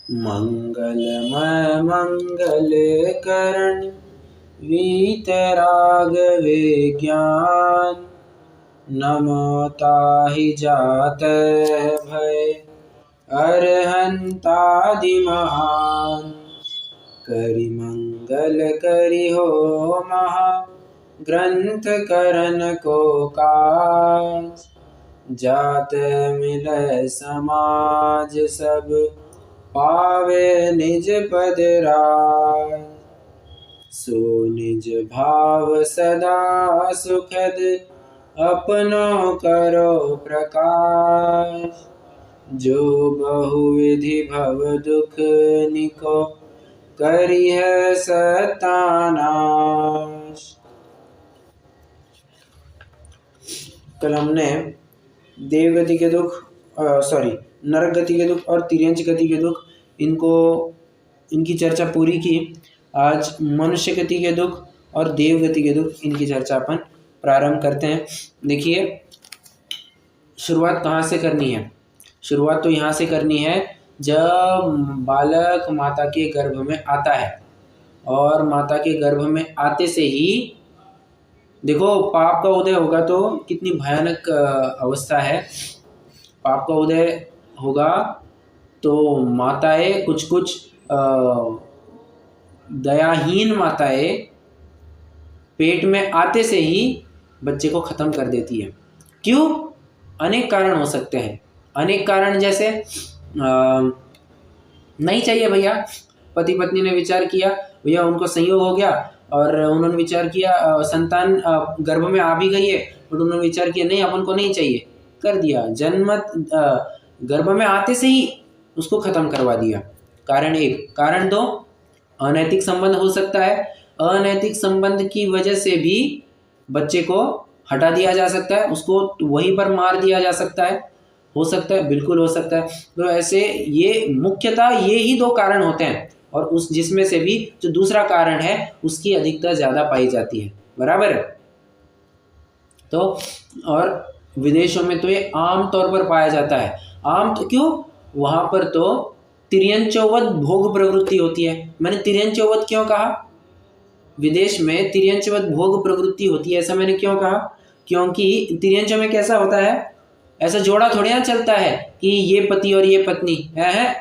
मंगलमय मंगल करण वीतराग विज्ञान। नमो ताहि जातै भय अरहंतादि महान। करि मंगल करि हो महा ग्रंथ करन को काज। जातै मिलै समाज सब पावे निज पद राज। सो निज भाव सदा सुखद अपनो करो प्रकाश। जो बहुविधि भव दुख निको करिहै सत्यानाश। कल हमने देवगति के दुख नरक गति के दुख और तिर्यंच गति के दुख इनकी चर्चा पूरी की। आज मनुष्य गति के दुख और देव गति के दुख इनकी चर्चा अपन प्रारंभ करते हैं। देखिए, शुरुआत कहाँ से करनी है? शुरुआत तो यहाँ से करनी है जब बालक माता के गर्भ में आता है, और माता के गर्भ में आते से ही देखो पाप का उदय होगा तो कितनी भयानक अवस्था है। पाप का उदय होगा तो माताएं कुछ दयाहीन माताएं पेट में आते से ही बच्चे को ख़त्म कर देती है। क्यों? अनेक कारण हो सकते हैं। अनेक कारण जैसे नहीं चाहिए भैया, पति पत्नी ने विचार किया, भैया उनको संयोग हो गया और उन्होंने विचार किया, संतान गर्भ में आ भी गई है, और उन्होंने विचार किया नहीं अपन को नहीं चाहिए, कर दिया, जन्म गर्भ में आते से ही उसको ख़त्म करवा दिया। कारण एक। कारण दो, अनैतिक संबंध हो सकता है। अनैतिक संबंध की वजह से भी बच्चे को हटा दिया जा सकता है, उसको वहीं पर मार दिया जा सकता है। हो सकता है, बिल्कुल हो सकता है। तो ऐसे ये मुख्यतः ये ही दो कारण होते हैं, और उस जिसमें से भी जो दूसरा कारण है उसकी अधिकता ज़्यादा पाई जाती है। बराबर। तो और विदेशों में तो ये आम तौर पर पाया जाता है। आम तो क्यों? वहाँ पर तो तिर्यंचवद भोग प्रवृत्ति होती है। मैंने तिर्यंचवद क्यों कहा? विदेश में तिर्यंचवद भोग प्रवृत्ति होती है, ऐसा मैंने क्यों कहा? क्योंकि तिर्यंचों में कैसा होता है, ऐसा जोड़ा थोड़ी ना चलता है कि ये पति और ये पत्नी है।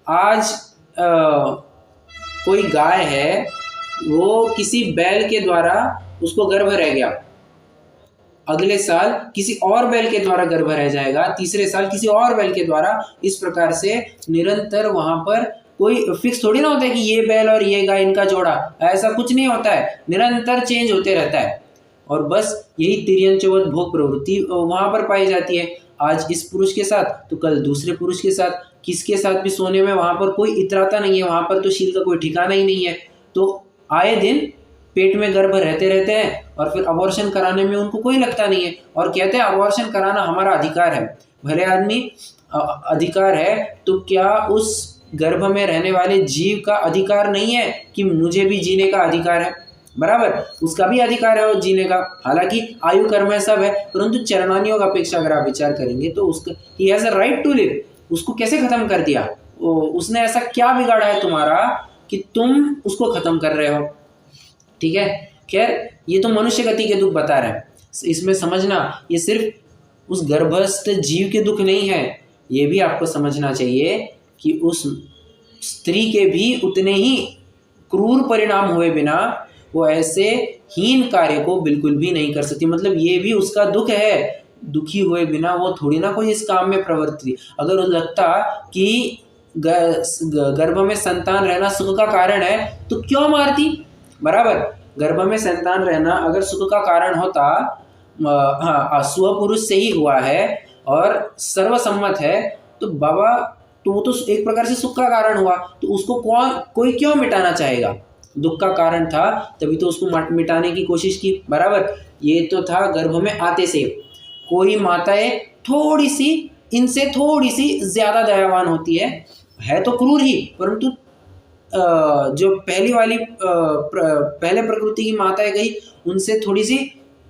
आज कोई गाय है, वो किसी बैल के द्वारा उसको गर्भ रह गया, अगले साल किसी और बैल के द्वारा गर्भ रह जाएगा, तीसरे साल किसी और बैल के द्वारा। इस प्रकार से निरंतर वहां पर कोई फिक्स थोड़ी ना होता है कि ये बैल और ये गाय इनका जोड़ा, ऐसा कुछ नहीं होता है, निरंतर चेंज होते रहता है। और बस यही तिर्यंचवद भोग प्रवृत्ति वहां पर पाई जाती है। आज इस पुरुष के साथ तो कल दूसरे पुरुष के साथ, किसके साथ भी सोने में वहां पर कोई इतराता नहीं है, वहां पर तो शील का कोई ठिकाना ही नहीं है। तो आए दिन पेट में गर्भ रहते रहते हैं, और फिर अबॉर्शन कराने में उनको कोई लगता नहीं है, और कहते हैं अबॉर्शन कराना हमारा अधिकार है। भले आदमी अधिकार है तो क्या उस गर्भ में रहने वाले जीव का अधिकार नहीं है कि मुझे भी जीने का अधिकार है? बराबर, उसका भी अधिकार है वो जीने का। हालांकि आयु कर्म में सब है, परंतु चरणानियों का अपेक्षा अगर आप विचार करेंगे तो उसका ही has a right to live. उसको कैसे खत्म कर दिया? उसने ऐसा क्या बिगाड़ा है तुम्हारा कि तुम उसको खत्म कर रहे हो? ठीक है, खैर ये तो मनुष्य गति के दुख बता रहे हैं। इसमें समझना, ये सिर्फ उस गर्भस्थ जीव के दुख नहीं है, ये भी आपको समझना चाहिए कि उस स्त्री के भी उतने ही क्रूर परिणाम हुए बिना वो ऐसे हीन कार्य को बिल्कुल भी नहीं कर सकती। मतलब ये भी उसका दुख है, दुखी हुए बिना वो थोड़ी ना कोई इस काम में प्रवृत्ति। अगर वो लगता कि गर्भ में संतान रहना सुख का कारण है तो क्यों मारती? बराबर, गर्भ में संतान रहना अगर सुख का कारण होता, हाँ स्वपुरुष से ही हुआ है और सर्वसम्मत है, तो बाबा तो वो तो एक प्रकार से सुख का कारण हुआ, तो उसको कोई क्यों मिटाना चाहेगा? दुख का कारण था तभी तो उसको मिटाने की कोशिश की। बराबर, ये तो था गर्भ में आते से। कोई माताएं थोड़ी सी इनसे थोड़ी सी ज्यादा दयावान होती है तो क्रूर ही, परंतु जो पहली वाली पहले प्रकृति की माताएं गई उनसे थोड़ी सी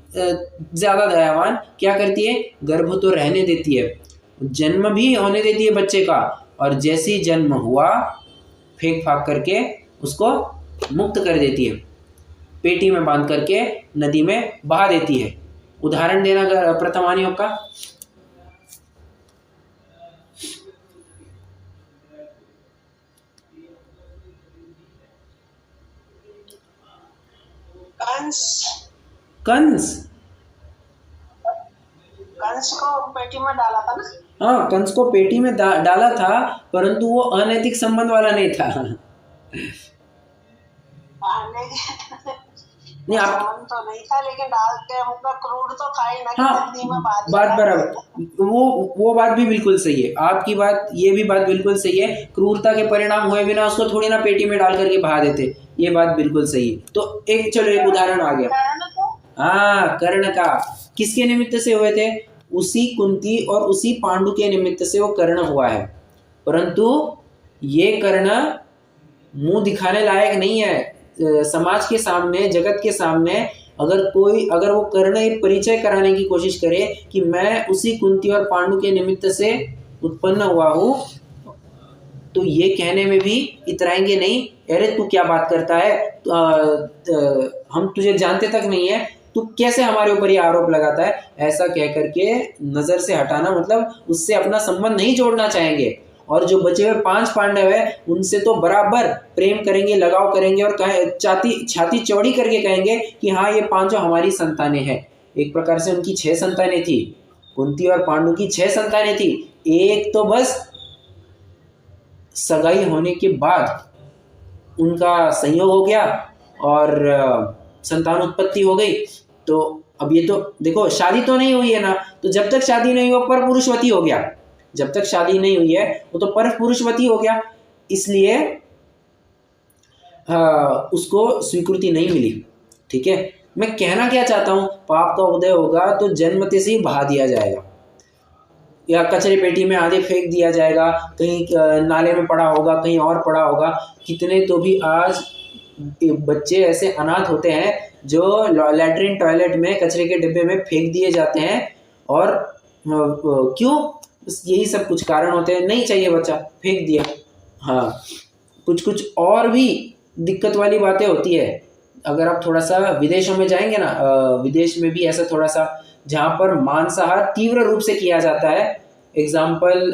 ज्यादा दयावान। क्या करती है? गर्भ तो रहने देती है, जन्म भी होने देती है बच्चे का, और जैसे ही जन्म हुआ फेंक फाक करके उसको मुक्त कर देती है, पेटी में बांध करके नदी में बहा देती है। उदाहरण देना प्रथमानियों का। कंस को पेटी में डाला था ना। हाँ, कंस को पेटी में डाला था, परंतु वो अनैतिक संबंध वाला नहीं था। नहीं आप तो नहीं था, लेकिन डाल के हमको क्रूर तो था ही ना। हाँ, नदी में बात बराबर, वो बात भी बिल्कुल सही है आपकी बात, ये भी बात बिल्कुल सही है। क्रूरता के परिणाम हुए बिना उसको थोड़ी ना पेटी में डाल करके बहा देते, ये बात बिल्कुल सही है। तो चलो एक उदाहरण आ गया। हाँ, कर्ण का किसके निमित्त से हुए थे? उसी कुंती और उसी पांडु के निमित्त से वो कर्ण हुआ है, परंतु ये कर्ण मुंह दिखाने लायक नहीं है। समाज के सामने, जगत के सामने अगर वो कर्ण एक परिचय कराने की कोशिश करे कि मैं उसी कुंती और पांडु के निमित्त से उत्पन्न हुआ हूँ, तो ये कहने में भी इतराएंगे नहीं, अरे तू क्या बात करता है, हम तुझे जानते तक नहीं है, तू कैसे हमारे ऊपर ये आरोप लगाता है, ऐसा कह करके नजर से हटाना, मतलब उससे अपना संबंध नहीं जोड़ना चाहेंगे। और जो बचे हुए 5 पांडव है उनसे तो बराबर प्रेम करेंगे, लगाव करेंगे और छाती चौड़ी करके कहेंगे कि हाँ, ये 5 हमारी संतानें हैं। एक प्रकार से उनकी 6 संतानें थी, कुंती और पांडु की 6 संतानें थी। एक तो बस सगाई होने के बाद उनका संयोग हो गया और संतान उत्पत्ति हो गई। तो अब ये तो देखो, शादी तो नहीं हुई है ना, तो जब तक शादी नहीं हुआ पर पुरुषवती हो गया, जब तक शादी नहीं हुई है वो तो पर पुरुषवती हो गया, इसलिए उसको स्वीकृति नहीं मिली। ठीक है, मैं कहना क्या चाहता हूँ, पाप का उदय होगा तो जन्मते से ही बहा दिया जाएगा या कचरे पेटी में आधे फेंक दिया जाएगा, कहीं नाले में पड़ा होगा, कहीं और पड़ा होगा। कितने तो भी आज बच्चे ऐसे अनाथ होते हैं जो लैट्रिन टॉयलेट में कचरे के डिब्बे में फेंक दिए जाते हैं। और क्यों? यही सब कुछ कारण होते हैं, नहीं चाहिए बच्चा, फेंक दिया। हाँ, कुछ और भी दिक्कत वाली बातें होती है। अगर आप थोड़ा सा विदेशों में जाएंगे ना, विदेश में भी ऐसा थोड़ा सा, जहाँ पर मांसाहार तीव्र रूप से किया जाता है, एग्जाम्पल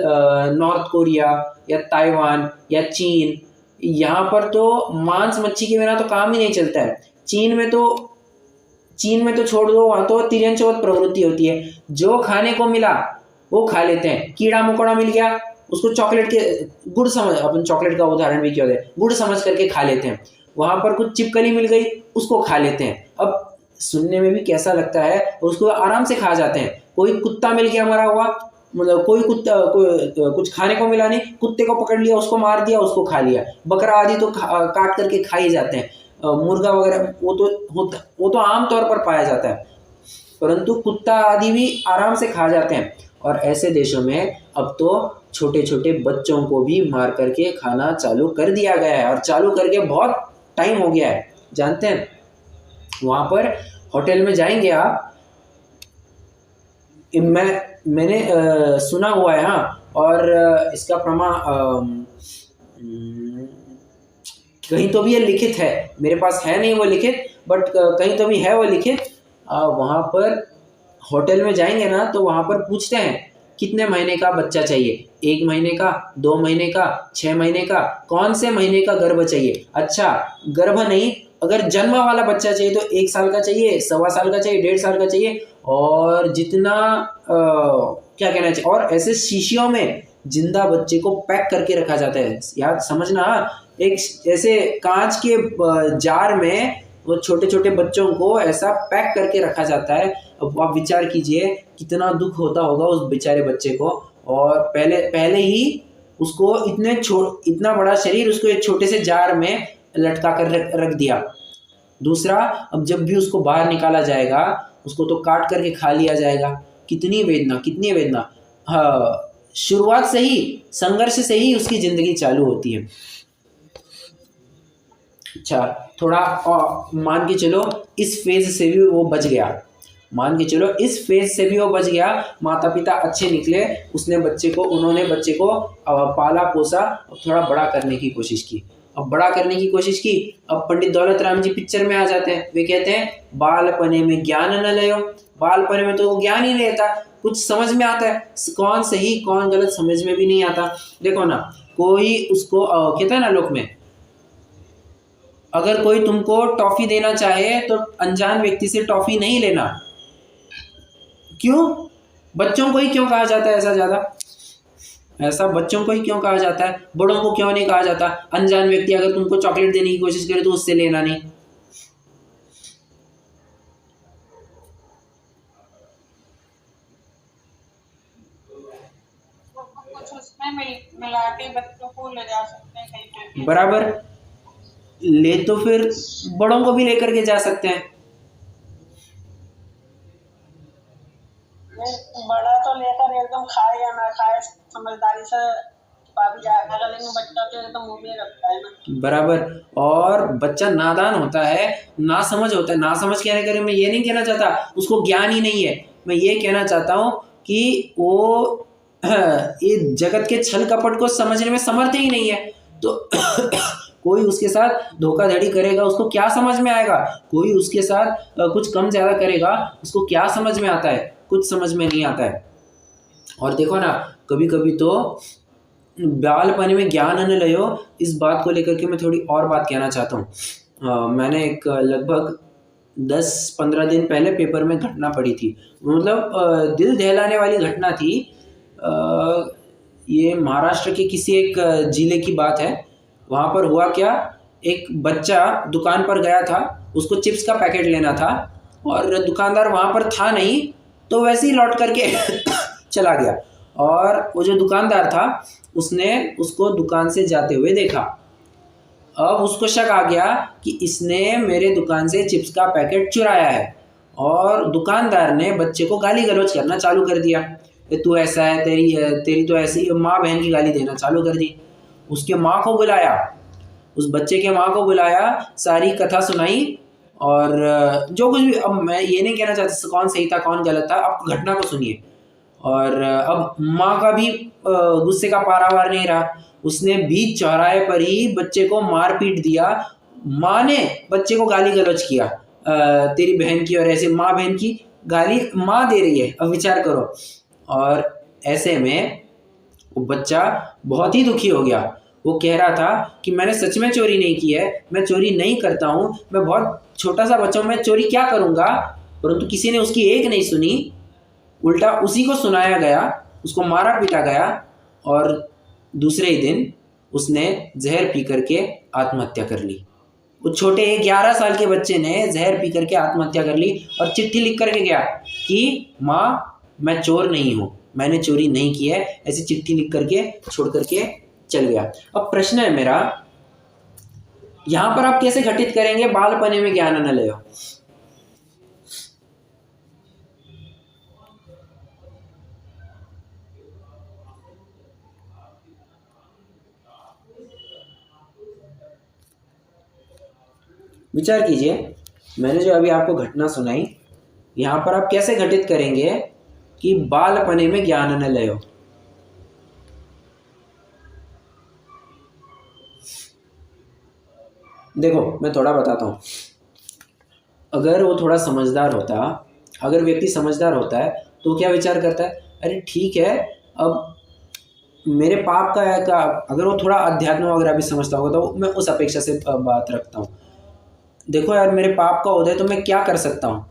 नॉर्थ कोरिया या ताइवान या चीन, यहाँ पर तो मांस मच्छी के बिना तो काम ही नहीं चलता है। चीन में तो छोड़ दो, वहाँ तो तिर्यंचवत प्रवृत्ति होती है, जो खाने को मिला वो खा लेते हैं। कीड़ा मकोड़ा मिल गया उसको चॉकलेट के गुड़ समझ, अपन चॉकलेट का उदाहरण भी क्यों दे, गुड़ समझ करके खा लेते हैं। वहाँ पर कुछ चिपकली मिल गई उसको खा लेते हैं। अब सुनने में भी कैसा लगता है, उसको आराम से खा जाते हैं। कोई कुत्ता मिल गया मरा हुआ, मतलब कोई कुछ खाने को मिला नहीं, कुत्ते को पकड़ लिया, उसको मार दिया, उसको खा लिया। बकरा आदि तो काट करके खा ही जाते हैं, मुर्गा वगैरह वो तो आम तौर पर पाया जाता है, परंतु कुत्ता आदि भी आराम से खा जाते हैं। और ऐसे देशों में अब तो छोटे छोटे बच्चों को भी मार करके खाना चालू कर दिया गया है, और चालू करके बहुत टाइम हो गया है। जानते हैं, वहाँ पर होटल में जाएंगे आप, मैंने सुना हुआ है, हाँ, और इसका प्रमाण कहीं तो भी ये लिखित है, मेरे पास है नहीं वो लिखित, बट कहीं तो भी है वो लिखित। वहाँ पर होटल में जाएंगे ना, तो वहाँ पर पूछते हैं कितने महीने का बच्चा चाहिए, 1 महीने का, 2 महीने का, 6 महीने का, कौन से महीने का गर्भ चाहिए। अच्छा, गर्भ नहीं, अगर जन्म वाला बच्चा चाहिए तो 1 साल का चाहिए, 1.25 साल का चाहिए, 1.5 साल का चाहिए, और जितना क्या कहना चाहिए। और ऐसे शीशियों में जिंदा बच्चे को पैक करके रखा जाता है, याद समझना, एक ऐसे कांच के जार में वो छोटे छोटे बच्चों को ऐसा पैक करके रखा जाता है। अब आप विचार कीजिए कितना दुख होता होगा उस बेचारे बच्चे को। और पहले ही उसको इतना बड़ा शरीर उसको एक छोटे से जार में लटका कर रख दिया। दूसरा, अब जब भी उसको बाहर निकाला जाएगा उसको तो काट करके खा लिया जाएगा। कितनी वेदना। हाँ, शुरुआत से ही संघर्ष से ही उसकी जिंदगी चालू होती है। अच्छा, थोड़ा मान के चलो इस फेज से भी वो बच गया, मान के चलो इस फेज से भी वो बच गया, माता पिता अच्छे निकले, उन्होंने बच्चे को पाला पोसा और थोड़ा बड़ा करने की कोशिश की। अब बड़ा करने की कोशिश की, अब पंडित दौलत राम जी पिक्चर में आ जाते हैं। वे कहते हैं बालपने में ज्ञान न लयो, बालपने में तो वो ज्ञान ही नहीं लेता, कुछ समझ में आता है, कौन सही कौन गलत समझ में भी नहीं आता। देखो ना, कोई उसको कहता है ना लोक में, अगर कोई तुमको टॉफी देना चाहे तो अनजान व्यक्ति से टॉफी नहीं लेना। क्यों? बच्चों को ही क्यों कहा जाता है ऐसा ज्यादा? ऐसा बच्चों को ही क्यों कहा जाता है, बड़ों को क्यों नहीं कहा जाता? अनजान व्यक्ति अगर तुमको चॉकलेट देने की कोशिश करे तो उससे लेना नहीं। कुछ उसमें मिला के बच्चों को ले जा सकते हैं कहीं पे। बराबर, ले तो फिर बड़ों को भी लेकर के जा सकते हैं। बड़ा तो लेकर एकदम खाए या ना खाए समझदारी से भी जाएगा, लेकिन बच्चा तो एकदम मुंह में रखता है ना। बराबर, और बच्चा नादान होता है, ना समझ होता है। ना समझ कहने करे मैं ये नहीं कहना चाहता उसको ज्ञान ही नहीं है, मैं ये कहना चाहता हूँ कि वो ये जगत के छल कपट को समझने में समर्थ ही नहीं है। तो कोई उसके साथ धोखाधड़ी करेगा, उसको क्या समझ में आएगा? कोई उसके साथ कुछ कम ज़्यादा करेगा, उसको क्या समझ में आता है? कुछ समझ में नहीं आता है। और देखो ना, कभी कभी तो बालपन में ज्ञान न लयो, इस बात को लेकर के मैं थोड़ी और बात कहना चाहता हूँ। मैंने एक लगभग 10-15 दिन पहले पेपर में घटना पढ़ी थी, मतलब दिल दहलाने वाली घटना थी। ये महाराष्ट्र के किसी एक जिले की बात है। वहाँ पर हुआ क्या, एक बच्चा दुकान पर गया था, उसको चिप्स का पैकेट लेना था और दुकानदार वहाँ पर था नहीं, तो वैसे ही लौट करके चला गया। और वो जो दुकानदार था उसने उसको दुकान से जाते हुए देखा। अब उसको शक आ गया कि इसने मेरे दुकान से चिप्स का पैकेट चुराया है, और दुकानदार ने बच्चे को गाली गलौज करना चालू कर दिया। तू ऐसा है, तेरी तो ऐसी, माँ बहन की गाली देना चालू कर दी। उसके माँ को बुलाया, उस बच्चे के माँ को बुलाया, सारी कथा सुनाई, और जो कुछ भी, अब मैं ये नहीं कहना चाहता कौन सही था कौन गलत था, आप घटना को सुनिए। और अब माँ का भी गुस्से का पारावार नहीं रहा, उसने बीच चौराहे पर ही बच्चे को मार पीट दिया। माँ ने बच्चे को गाली गलौज किया, तेरी बहन की, और ऐसे माँ बहन की गाली माँ दे रही है, अब विचार करो। और ऐसे में वो बच्चा बहुत ही दुखी हो गया। वो कह रहा था कि मैंने सच में चोरी नहीं की है, मैं चोरी नहीं करता हूँ, मैं बहुत छोटा सा बच्चा हूँ, मैं चोरी क्या करूँगा। परंतु किसी ने उसकी एक नहीं सुनी, उल्टा उसी को सुनाया गया, उसको मारा पीटा गया, और दूसरे ही दिन उसने जहर पी करके आत्महत्या कर ली। वो छोटे 11 साल के बच्चे ने जहर पी करके आत्महत्या कर ली, और चिट्ठी लिख करके गया कि माँ मैं चोर नहीं हूँ, मैंने चोरी नहीं की है, ऐसी चिट्ठी लिख करके छोड़ करके चल गया। अब प्रश्न है मेरा, यहाँ पर आप कैसे घटित करेंगे बालपने में ज्ञान न लयो? विचार कीजिए, मैंने जो अभी आपको घटना सुनाई, यहाँ पर आप कैसे घटित करेंगे कि बालपने में ज्ञान न लयो? देखो मैं थोड़ा बताता हूँ। अगर वो थोड़ा समझदार होता, अगर व्यक्ति समझदार होता है तो क्या विचार करता है, अरे ठीक है, अब मेरे पाप का अगर वो थोड़ा अध्यात्म वगैरह भी समझता होगा तो मैं उस अपेक्षा से बात रखता हूँ। देखो यार, मेरे पाप का उदय तो मैं क्या कर सकता हूँ,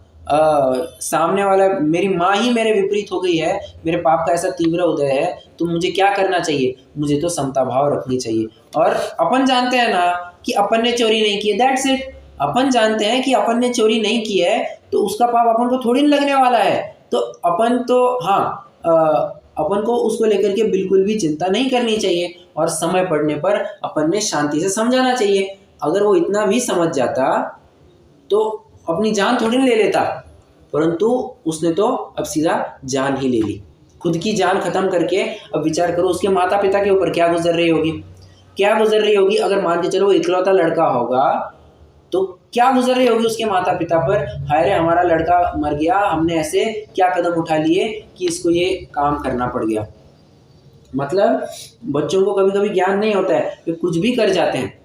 सामने वाला, मेरी माँ ही मेरे विपरीत हो गई है, मेरे पाप का ऐसा तीव्र उदय है, तो मुझे क्या करना चाहिए? मुझे तो समता भाव रखनी चाहिए। और अपन जानते हैं ना कि अपन ने चोरी नहीं की है, दैट्स इट। अपन जानते हैं कि अपन ने चोरी नहीं की है, तो उसका पाप अपन को थोड़ी नहीं लगने वाला है। तो अपन तो हाँ, अपन को उसको लेकर के बिल्कुल भी चिंता नहीं करनी चाहिए, और समय पड़ने पर अपन ने शांति से समझाना चाहिए। अगर वो इतना भी समझ जाता तो अपनी जान थोड़ी ना ले लेता, परंतु उसने तो अब सीधा जान ही ले ली, खुद की जान खत्म करके। अब विचार करो उसके माता पिता के ऊपर क्या गुजर रही होगी, क्या गुजर रही होगी। अगर मान के चलो वो इकलौता लड़का होगा तो क्या गुजर रही होगी उसके माता पिता पर, हाय रे हमारा लड़का मर गया, हमने ऐसे क्या कदम उठा लिए कि इसको ये काम करना पड़ गया। मतलब बच्चों को कभी कभी ज्ञान नहीं होता है, वे कुछ भी कर जाते हैं।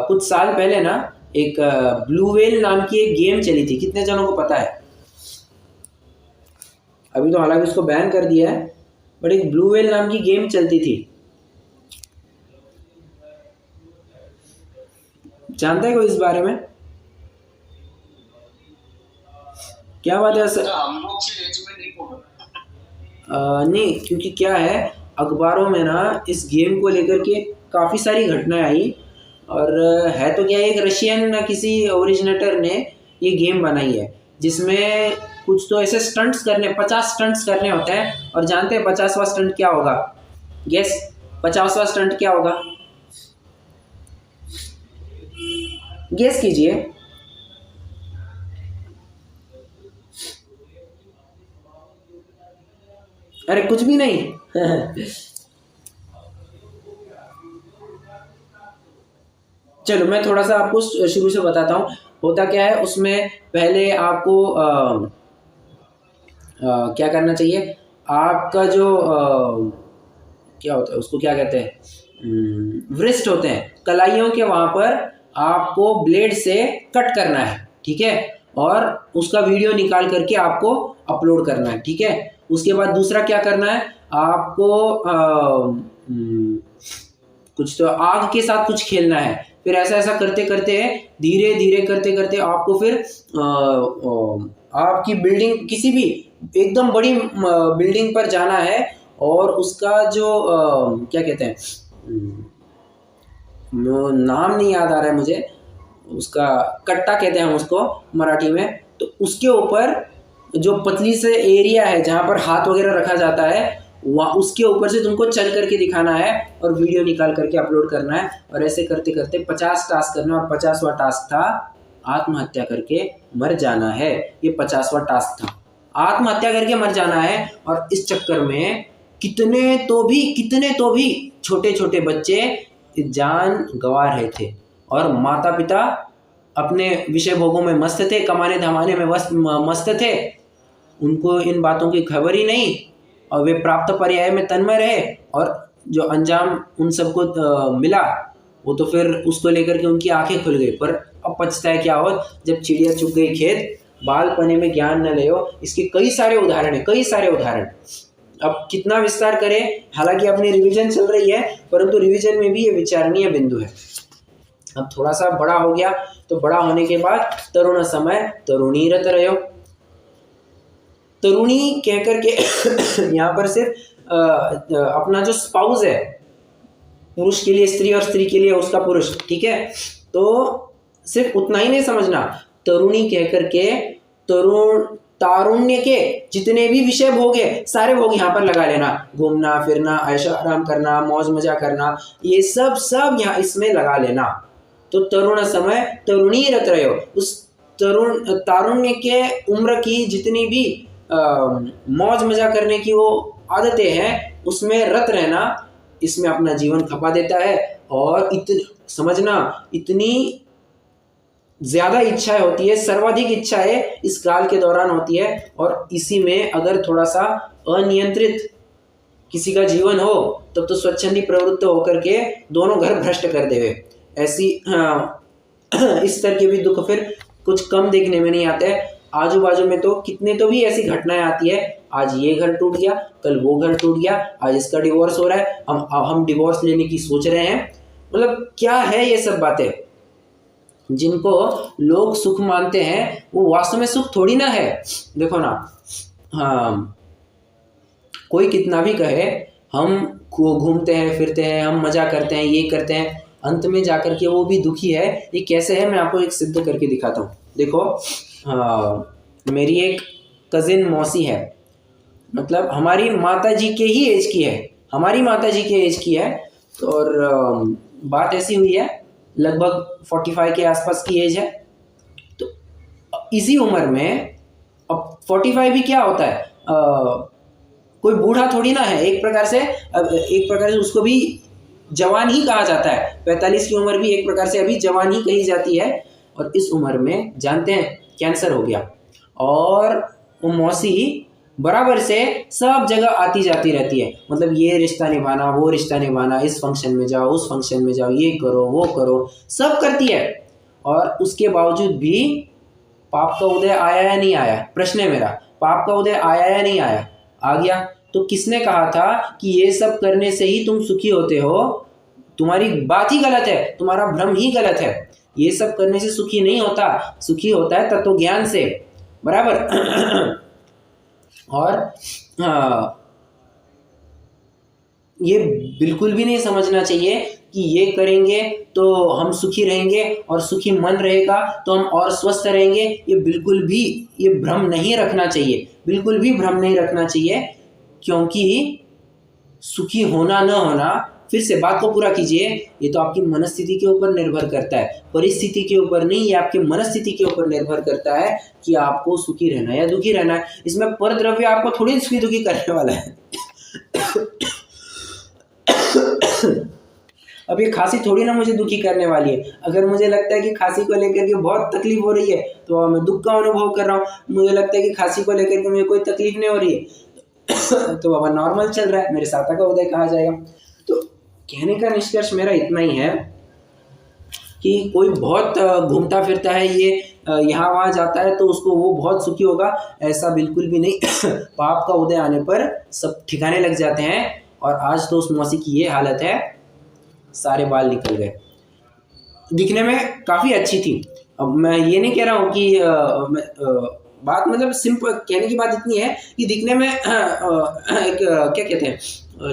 कुछ साल पहले ना एक ब्लू व्हेल नाम की एक गेम चली थी, कितने जनों को पता है? अभी तो हालांकि उसको बैन कर दिया है, बट एक ब्लू व्हेल नाम की गेम चलती थी, जानता है कोई इस बारे में? क्या बात है सर? हम लोग के एज में नहीं पढ़ा। नहीं, क्योंकि क्या है, अखबारों में ना इस गेम को लेकर के काफ़ी सारी घटनाएं आई, और है तो क्या, एक रशियन किसी ओरिजिनेटर ने ये गेम बनाई है, जिसमें कुछ तो ऐसे स्टंट्स करने, 50 स्टंट्स करने होते हैं। और जानते हैं 50वां स्टंट क्या होगा? गेस, 50वां स्टंट क्या होगा? गेस कीजिए। अरे कुछ भी नहीं। चलो मैं थोड़ा सा आपको शुरू से बताता हूँ। होता क्या है उसमें, पहले आपको क्या करना चाहिए, आपका जो क्या होता है उसको क्या कहते हैं, व्रिस्ट होते हैं, कलाइयों के वहाँ पर आपको ब्लेड से कट करना है, ठीक है, और उसका वीडियो निकाल करके आपको अपलोड करना है, ठीक है। उसके बाद दूसरा क्या करना है, आपको कुछ तो आग के साथ कुछ खेलना है। फिर ऐसा ऐसा करते करते धीरे धीरे करते करते आपको फिर आपकी बिल्डिंग, किसी भी एकदम बड़ी बिल्डिंग पर जाना है, और उसका जो क्या कहते हैं, नाम नहीं याद आ रहा है मुझे, उसका कट्टा कहते हैं हम उसको मराठी में। तो उसके ऊपर जो पतली से एरिया है जहाँ पर हाथ वगैरह रखा जाता है, वहाँ उसके ऊपर से तुमको चल करके दिखाना है और वीडियो निकाल करके अपलोड करना है। और ऐसे करते करते 50 टास्क करना, और 50वां टास्क था आत्महत्या करके मर जाना है। ये 50वां टास्क था, आत्महत्या करके मर जाना है। और इस चक्कर में कितने तो भी छोटे छोटे बच्चे जान गंवा रहे थे, और माता पिता अपने विषय भोगों में मस्त थे, कमाने धमाने में मस्त थे, उनको इन बातों की खबर ही नहीं, और वे प्राप्त पर्याय में तन्मय रहे। और जो अंजाम उन सबको मिला, वो तो फिर उसको लेकर के उनकी आंखें खुल गई। पर अब पछताए क्या हो, जब चिड़िया चुग गई खेत, बाल पने में ज्ञान न ले हो। इसके कई सारे उदाहरण है, कई सारे उदाहरण। अब कितना विस्तार करें, हालांकि अपनी रिवीजन चल रही है, परंतु रिवीजन में भी ये विचारणीय बिंदु है। अब थोड़ा सा बड़ा हो गया, तो बड़ा होने के बाद तरुण समय तरुणी रत रहो। तरुणी कह करके यहाँ पर सिर्फ अपना जो स्पाउस है, पुरुष के लिए स्त्री और स्त्री के लिए उसका पुरुष, ठीक है, तो सिर्फ उतना ही नहीं समझना। तरुणी कह करके तारुण्य के जितने भी विषय भोग है, सारे भोग यहाँ पर लगा लेना। घूमना फिरना, ऐशो आराम करना, मौज मजा करना, ये सब यहाँ इसमें लगा लेना। तो तरुण समय तरुणी रत रहो। उस तारुण्य के उम्र की जितनी भी मौज मजा करने की वो आदतें हैं, उसमें रत रहना, इसमें अपना जीवन खपा देता है। और समझना, इतनी ज्यादा इच्छाएं होती है, सर्वाधिक इच्छाएं इस काल के दौरान होती है। और इसी में अगर थोड़ा सा अनियंत्रित किसी का जीवन हो, तब तो स्वच्छंदी प्रवृत्त होकर के दोनों घर भ्रष्ट कर देवे। ऐसी इस तरह के भी दुख फिर कुछ कम देखने में नहीं आते। आजू बाजू में तो कितने तो भी ऐसी घटनाएं आती है, आज ये घर टूट गया, कल वो घर टूट गया, आज इसका डिवोर्स हो रहा है, हम डिवोर्स लेने की सोच रहे हैं। मतलब क्या है ये सब बातें, जिनको लोग सुख मानते हैं, वो वास्तव में सुख थोड़ी ना है। देखो ना, हाँ, कोई कितना भी कहे हम घूमते हैं फिरते हैं, हम मजा करते हैं, ये करते हैं, अंत में जाकर के वो भी दुखी है। ये कैसे है, मैं आपको एक सिद्ध करके दिखाता हूँ। देखो, मेरी एक कजिन मौसी है, मतलब हमारी माता जी के ही एज की है, हमारी माता जी के एज की है। और बात ऐसी हुई है, लगभग 45 के आसपास की एज है। तो इसी उम्र में, अब 45 भी क्या होता है, कोई बूढ़ा थोड़ी ना है, एक प्रकार से उसको भी जवान ही कहा जाता है। 45 की उम्र भी एक प्रकार से अभी जवान ही कही जाती है। और इस उम्र में जानते हैं कैंसर हो गया। और वो मौसी बराबर से सब जगह आती जाती रहती है, मतलब ये रिश्ता निभाना, वो रिश्ता निभाना, इस फंक्शन में जाओ, उस फंक्शन में जाओ, ये करो, वो करो, सब करती है। और उसके बावजूद भी पाप का उदय आया या नहीं आया? प्रश्न है मेरा, पाप का उदय आया या नहीं आया? आ गया। तो किसने कहा था कि ये सब करने से ही तुम सुखी होते हो? तुम्हारी बात ही गलत है, तुम्हारा भ्रम ही गलत है। ये सब करने से सुखी नहीं होता, सुखी होता है तत्व ज्ञान से, बराबर। और ये बिल्कुल भी नहीं समझना चाहिए कि ये करेंगे तो हम सुखी रहेंगे और सुखी मन रहेगा तो हम और स्वस्थ रहेंगे। ये बिल्कुल भी, ये भ्रम नहीं रखना चाहिए, बिल्कुल भी भ्रम नहीं रखना चाहिए। क्योंकि सुखी होना न होना, फिर से बात को पूरा कीजिए, ये तो आपकी मनस्थिति के ऊपर निर्भर करता है, परिस्थिति के ऊपर नहीं, ये आपकी मनस्थिति के ऊपर निर्भर करता है कि आपको सुखी रहना है या दुखी रहना है। इसमें परद्रव्य आपको थोड़ी सुखी दुखी करने वाला है। अब ये खांसी थोड़ी ना मुझे दुखी करने वाली है। अगर मुझे लगता है कि खांसी को लेकर के बहुत तकलीफ हो रही है तो मैं दुख का अनुभव कर रहा हूँ, मुझे लगता है कि खांसी को लेकर के मुझे कोई तकलीफ नहीं हो रही है तो बाबा नॉर्मल चल रहा है, मेरे साता का उदय कहा जाएगा। तो कहने का निष्कर्ष मेरा इतना ही है कि कोई बहुत घूमता फिरता है, ये यहाँ वहाँ जाता है तो उसको वो बहुत सुखी होगा, ऐसा बिल्कुल भी नहीं। पाप का उदय आने पर सब ठिकाने लग जाते हैं। और आज तो उस मौसी की ये हालत है, सारे बाल निकल गए। दिखने में काफ़ी अच्छी थी। अब मैं ये नहीं कह रहा हूँ कि बात, मतलब सिंपल कहने की बात इतनी है कि दिखने में एक क्या कहते हैं,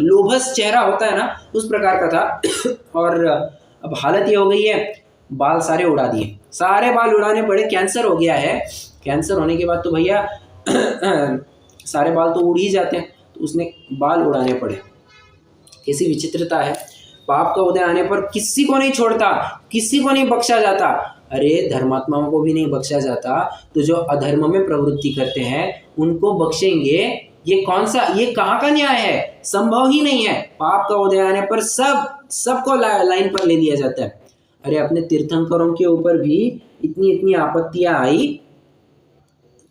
लोभस चेहरा होता है ना, उस प्रकार का था। और अब हालत ये हो गई है, बाल सारे उड़ा दिए, सारे बाल उड़ाने पड़े। कैंसर हो गया है, कैंसर होने के बाद तो भैया सारे बाल तो उड़ ही जाते हैं, तो उसने बाल उड़ाने पड़े। कैसी विचित्रता है। पाप का उदय आने पर किसी को नहीं छोड़ता, किसी को नहीं बख्शा जाता। अरे धर्मात्माओं को भी नहीं बख्शा जाता, तो जो अधर्म में प्रवृत्ति करते हैं उनको बख्शेंगे? ये कौन सा, ये कहाँ का न्याय है? संभव ही नहीं है। पाप का उदय आने पर सबको लाइन पर ले लिया जाता है। अरे अपने तीर्थंकरों के ऊपर भी इतनी इतनी आपत्तियां आई,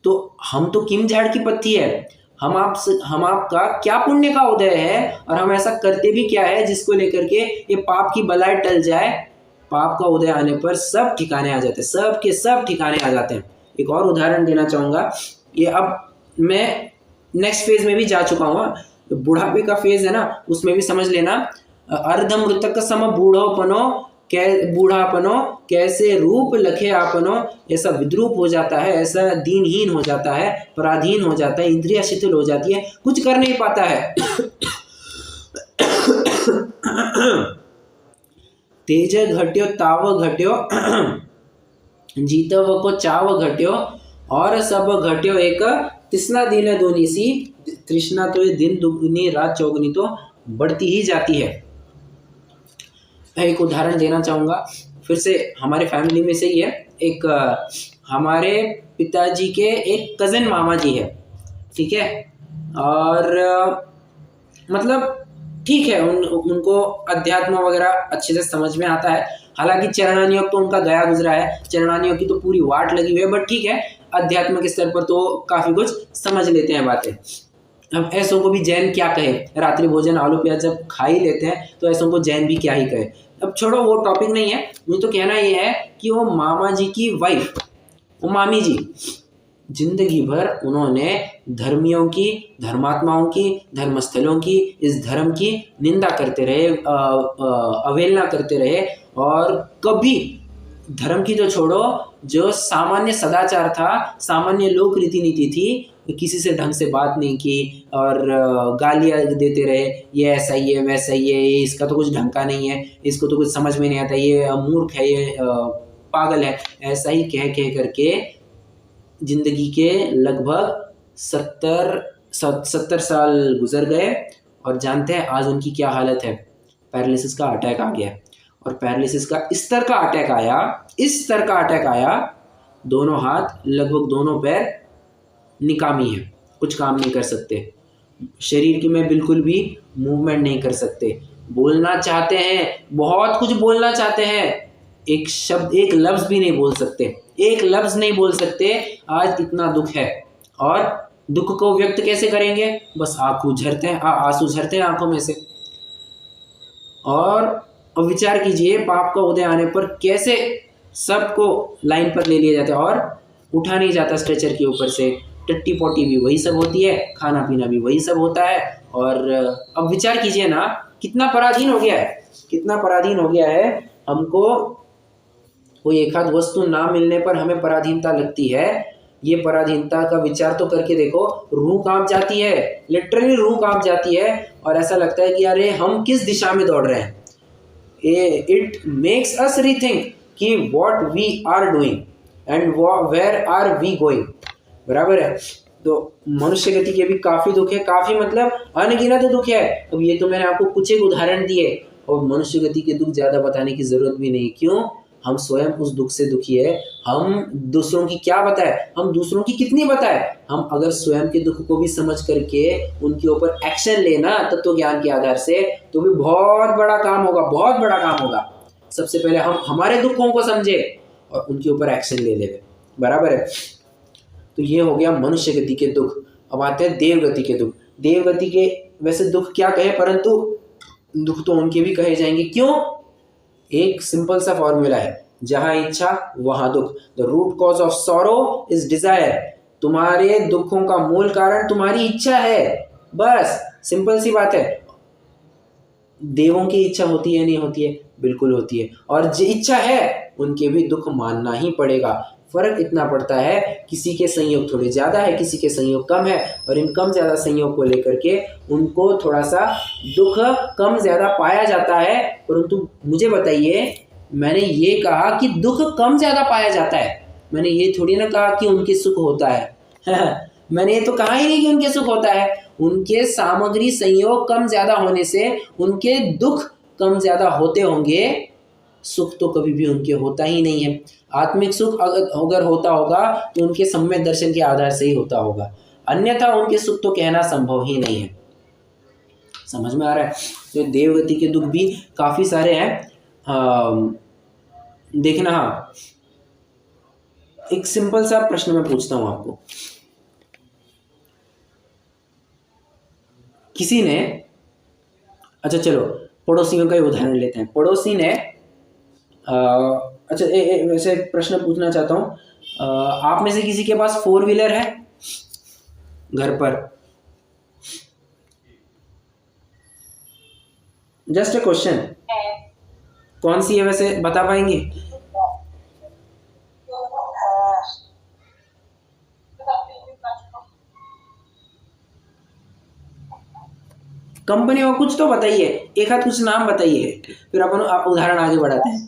तो हम तो किम झाड़ की पत्ती है, हम आपका क्या पुण्य का उदय है, और हम ऐसा करते भी क्या है जिसको लेकर के ये पाप की बलाय टल जाए। पाप का उदय आने पर सब ठिकाने आ जाते हैं, सब के सब ठिकाने आ जाते हैं। एक और उदाहरण देना चाहूँगा, ये अब मैं नेक्स्ट फेज में भी जा चुका हूँ, बुढ़ापे का फेज है ना, उसमें भी समझ लेना। अर्धमृतक सम बूढ़ापनो कैसे रूप लखे आपनो, ऐसा विद्रूप हो जाता है, ऐसा दीनहीन हो जाता है, पराधीन हो जाता है, इंद्रिया शिथिल हो जाती है, कुछ कर नहीं पाता है। तेज घट्यो ताव घट्यो जीतव को चाव घट्यो, और सब घट्यो एक तृष्णा दिन दोनीसी। तृष्णा तो ये दिन दुगनी रात चौगनी तो बढ़ती ही जाती है। एक उदाहरण देना चाहूँगा, फिर से हमारे फैमिली में से ही है। एक हमारे पिताजी के एक कज़न मामा जी है, ठीक है, और मतलब ठीक है, उनको अध्यात्म वगैरह अच्छे से समझ में आता है। हालांकि चरणानियोग तो उनका गया गुजरा है, चरणानियोग की तो पूरी वाट लगी हुई है, बट ठीक है, अध्यात्म के स्तर पर तो काफ़ी कुछ समझ लेते हैं बातें। अब ऐसों को भी जैन क्या कहे, रात्रि भोजन आलू प्याज जब खा ही लेते हैं तो ऐसों को जैन भी क्या ही कहे। अब छोड़ो, वो टॉपिक नहीं है। मुझे तो कहना ये है कि वो मामा जी की वाइफ, वो मामी जी, जिंदगी भर उन्होंने धर्मियों की, धर्मात्माओं की, धर्मस्थलों की, इस धर्म की निंदा करते रहे, अवहेलना करते रहे, और कभी धर्म की तो छोड़ो, जो सामान्य सदाचार था, सामान्य लोक रीति नीति थी, किसी से ढंग से बात नहीं की और गालियाँ देते रहे, ये ऐसा ही है, वैसा ही है, ये इसका तो कुछ ढंग का नहीं है, इसको तो कुछ समझ में नहीं आता, ये मूर्ख है, ये पागल है, ऐसा ही कह करके जिंदगी के लगभग 70 साल गुजर गए। और जानते हैं आज उनकी क्या हालत है? पैरालिसिस का अटैक आ गया। और पैरालिसिस का इस तरह का अटैक आया, दोनों हाथ, लगभग दोनों पैर निकामी है, कुछ काम नहीं कर सकते, शरीर की में बिल्कुल भी मूवमेंट नहीं कर सकते। बोलना चाहते हैं, बहुत कुछ बोलना चाहते हैं, एक शब्द, एक लफ्ज भी नहीं बोल सकते, एक लफ्ज नहीं बोल सकते। आज इतना दुख है, और दुख को व्यक्त कैसे करेंगे? बस आंसू झरते हैं, आंसू झरते हैं आंखों में से। और अब विचार कीजिए, पाप का उदय आने पर कैसे सबको लाइन पर ले लिया जाता है और उठा नहीं जाता स्ट्रेचर के ऊपर से। टट्टी पोटी भी वही सब होती है, खाना पीना भी वही सब होता है। और अब विचार कीजिए ना, कितना पराधीन हो गया है, कितना पराधीन हो गया है। हमको कोई एक आध वस्तु ना मिलने पर हमें पराधीनता लगती है। ये पराधीनता का विचार तो करके देखो, रूह कांप जाती है, लिटरली रूह कांप जाती है। और ऐसा लगता है कि अरे हम किस दिशा में दौड़ रहे हैं। इट मेक्स अस रीथिंक कि what we are doing and where are we going. बराबर है। तो मनुष्य गति के भी काफी दुख है, काफी मतलब अनगिनत दुख है। अब ये तो मैंने आपको कुछ एक उदाहरण दिए, और मनुष्य गति के दुख ज्यादा बताने की जरूरत भी नहीं। क्यों? हम स्वयं उस दुख से दुखी है। हम दूसरों की क्या बताए, हम दूसरों की कितनी बताए। हम अगर स्वयं के दुख को भी समझ करके उनके ऊपर एक्शन लेना तत्व ज्ञान के आधार से, तो भी बहुत बड़ा काम होगा, बहुत बड़ा काम होगा। सबसे पहले हम हमारे दुखों को समझे और उनके ऊपर एक्शन ले ले। बराबर है। तो ये हो गया मनुष्य गति के दुख। अब आते हैं देव गति के दुख। देव गति के वैसे दुख क्या कहे, परंतु दुख तो उनके भी कहे जाएंगे। क्यों? एक सिंपल सा फॉर्मूला है, जहां इच्छा वहां दुख। The root cause of sorrow is desire. तुम्हारे दुखों का मूल कारण तुम्हारी इच्छा है, बस सिंपल सी बात है। देवों की इच्छा होती है नहीं होती है? बिल्कुल होती है। और जो इच्छा है उनके भी दुख मानना ही पड़ेगा। फर्क इतना पड़ता है, किसी के संयोग थोड़े ज्यादा है, किसी के संयोग कम है, और इन कम ज्यादा संयोग को लेकर के उनको थोड़ा सा दुख कम ज्यादा पाया जाता है। परंतु मुझे बताइए, मैंने ये कहा कि दुख कम ज्यादा पाया जाता है, मैंने ये थोड़ी ना कहा कि उनके सुख होता है। मैंने ये तो कहा ही नहीं कि उनके सुख होता है। उनके सामग्री संयोग कम ज्यादा होने से उनके दुख कम ज्यादा होते होंगे, सुख तो कभी भी उनके होता ही नहीं है। आत्मिक सुख अगर होता होगा तो उनके सम्यक दर्शन के आधार से ही होता होगा, अन्यथा उनके सुख तो कहना संभव ही नहीं है। समझ में आ रहा है? तो देवगति के दुख भी काफी सारे हैं। देखना, हाँ, एक सिंपल सा प्रश्न मैं पूछता हूं आपको। किसी ने, अच्छा चलो पड़ोसियों का ही उदाहरण लेते हैं। पड़ोसी ने अच्छा वैसे एक प्रश्न पूछना चाहता हूँ, आप में से किसी के पास 4 व्हीलर है घर पर? Just a question. कौन सी है वैसे, बता पाएंगे? कंपनी और कुछ तो बताइए, एक हाथ कुछ नाम बताइए, फिर अपन उदाहरण आगे बढ़ाते हैं।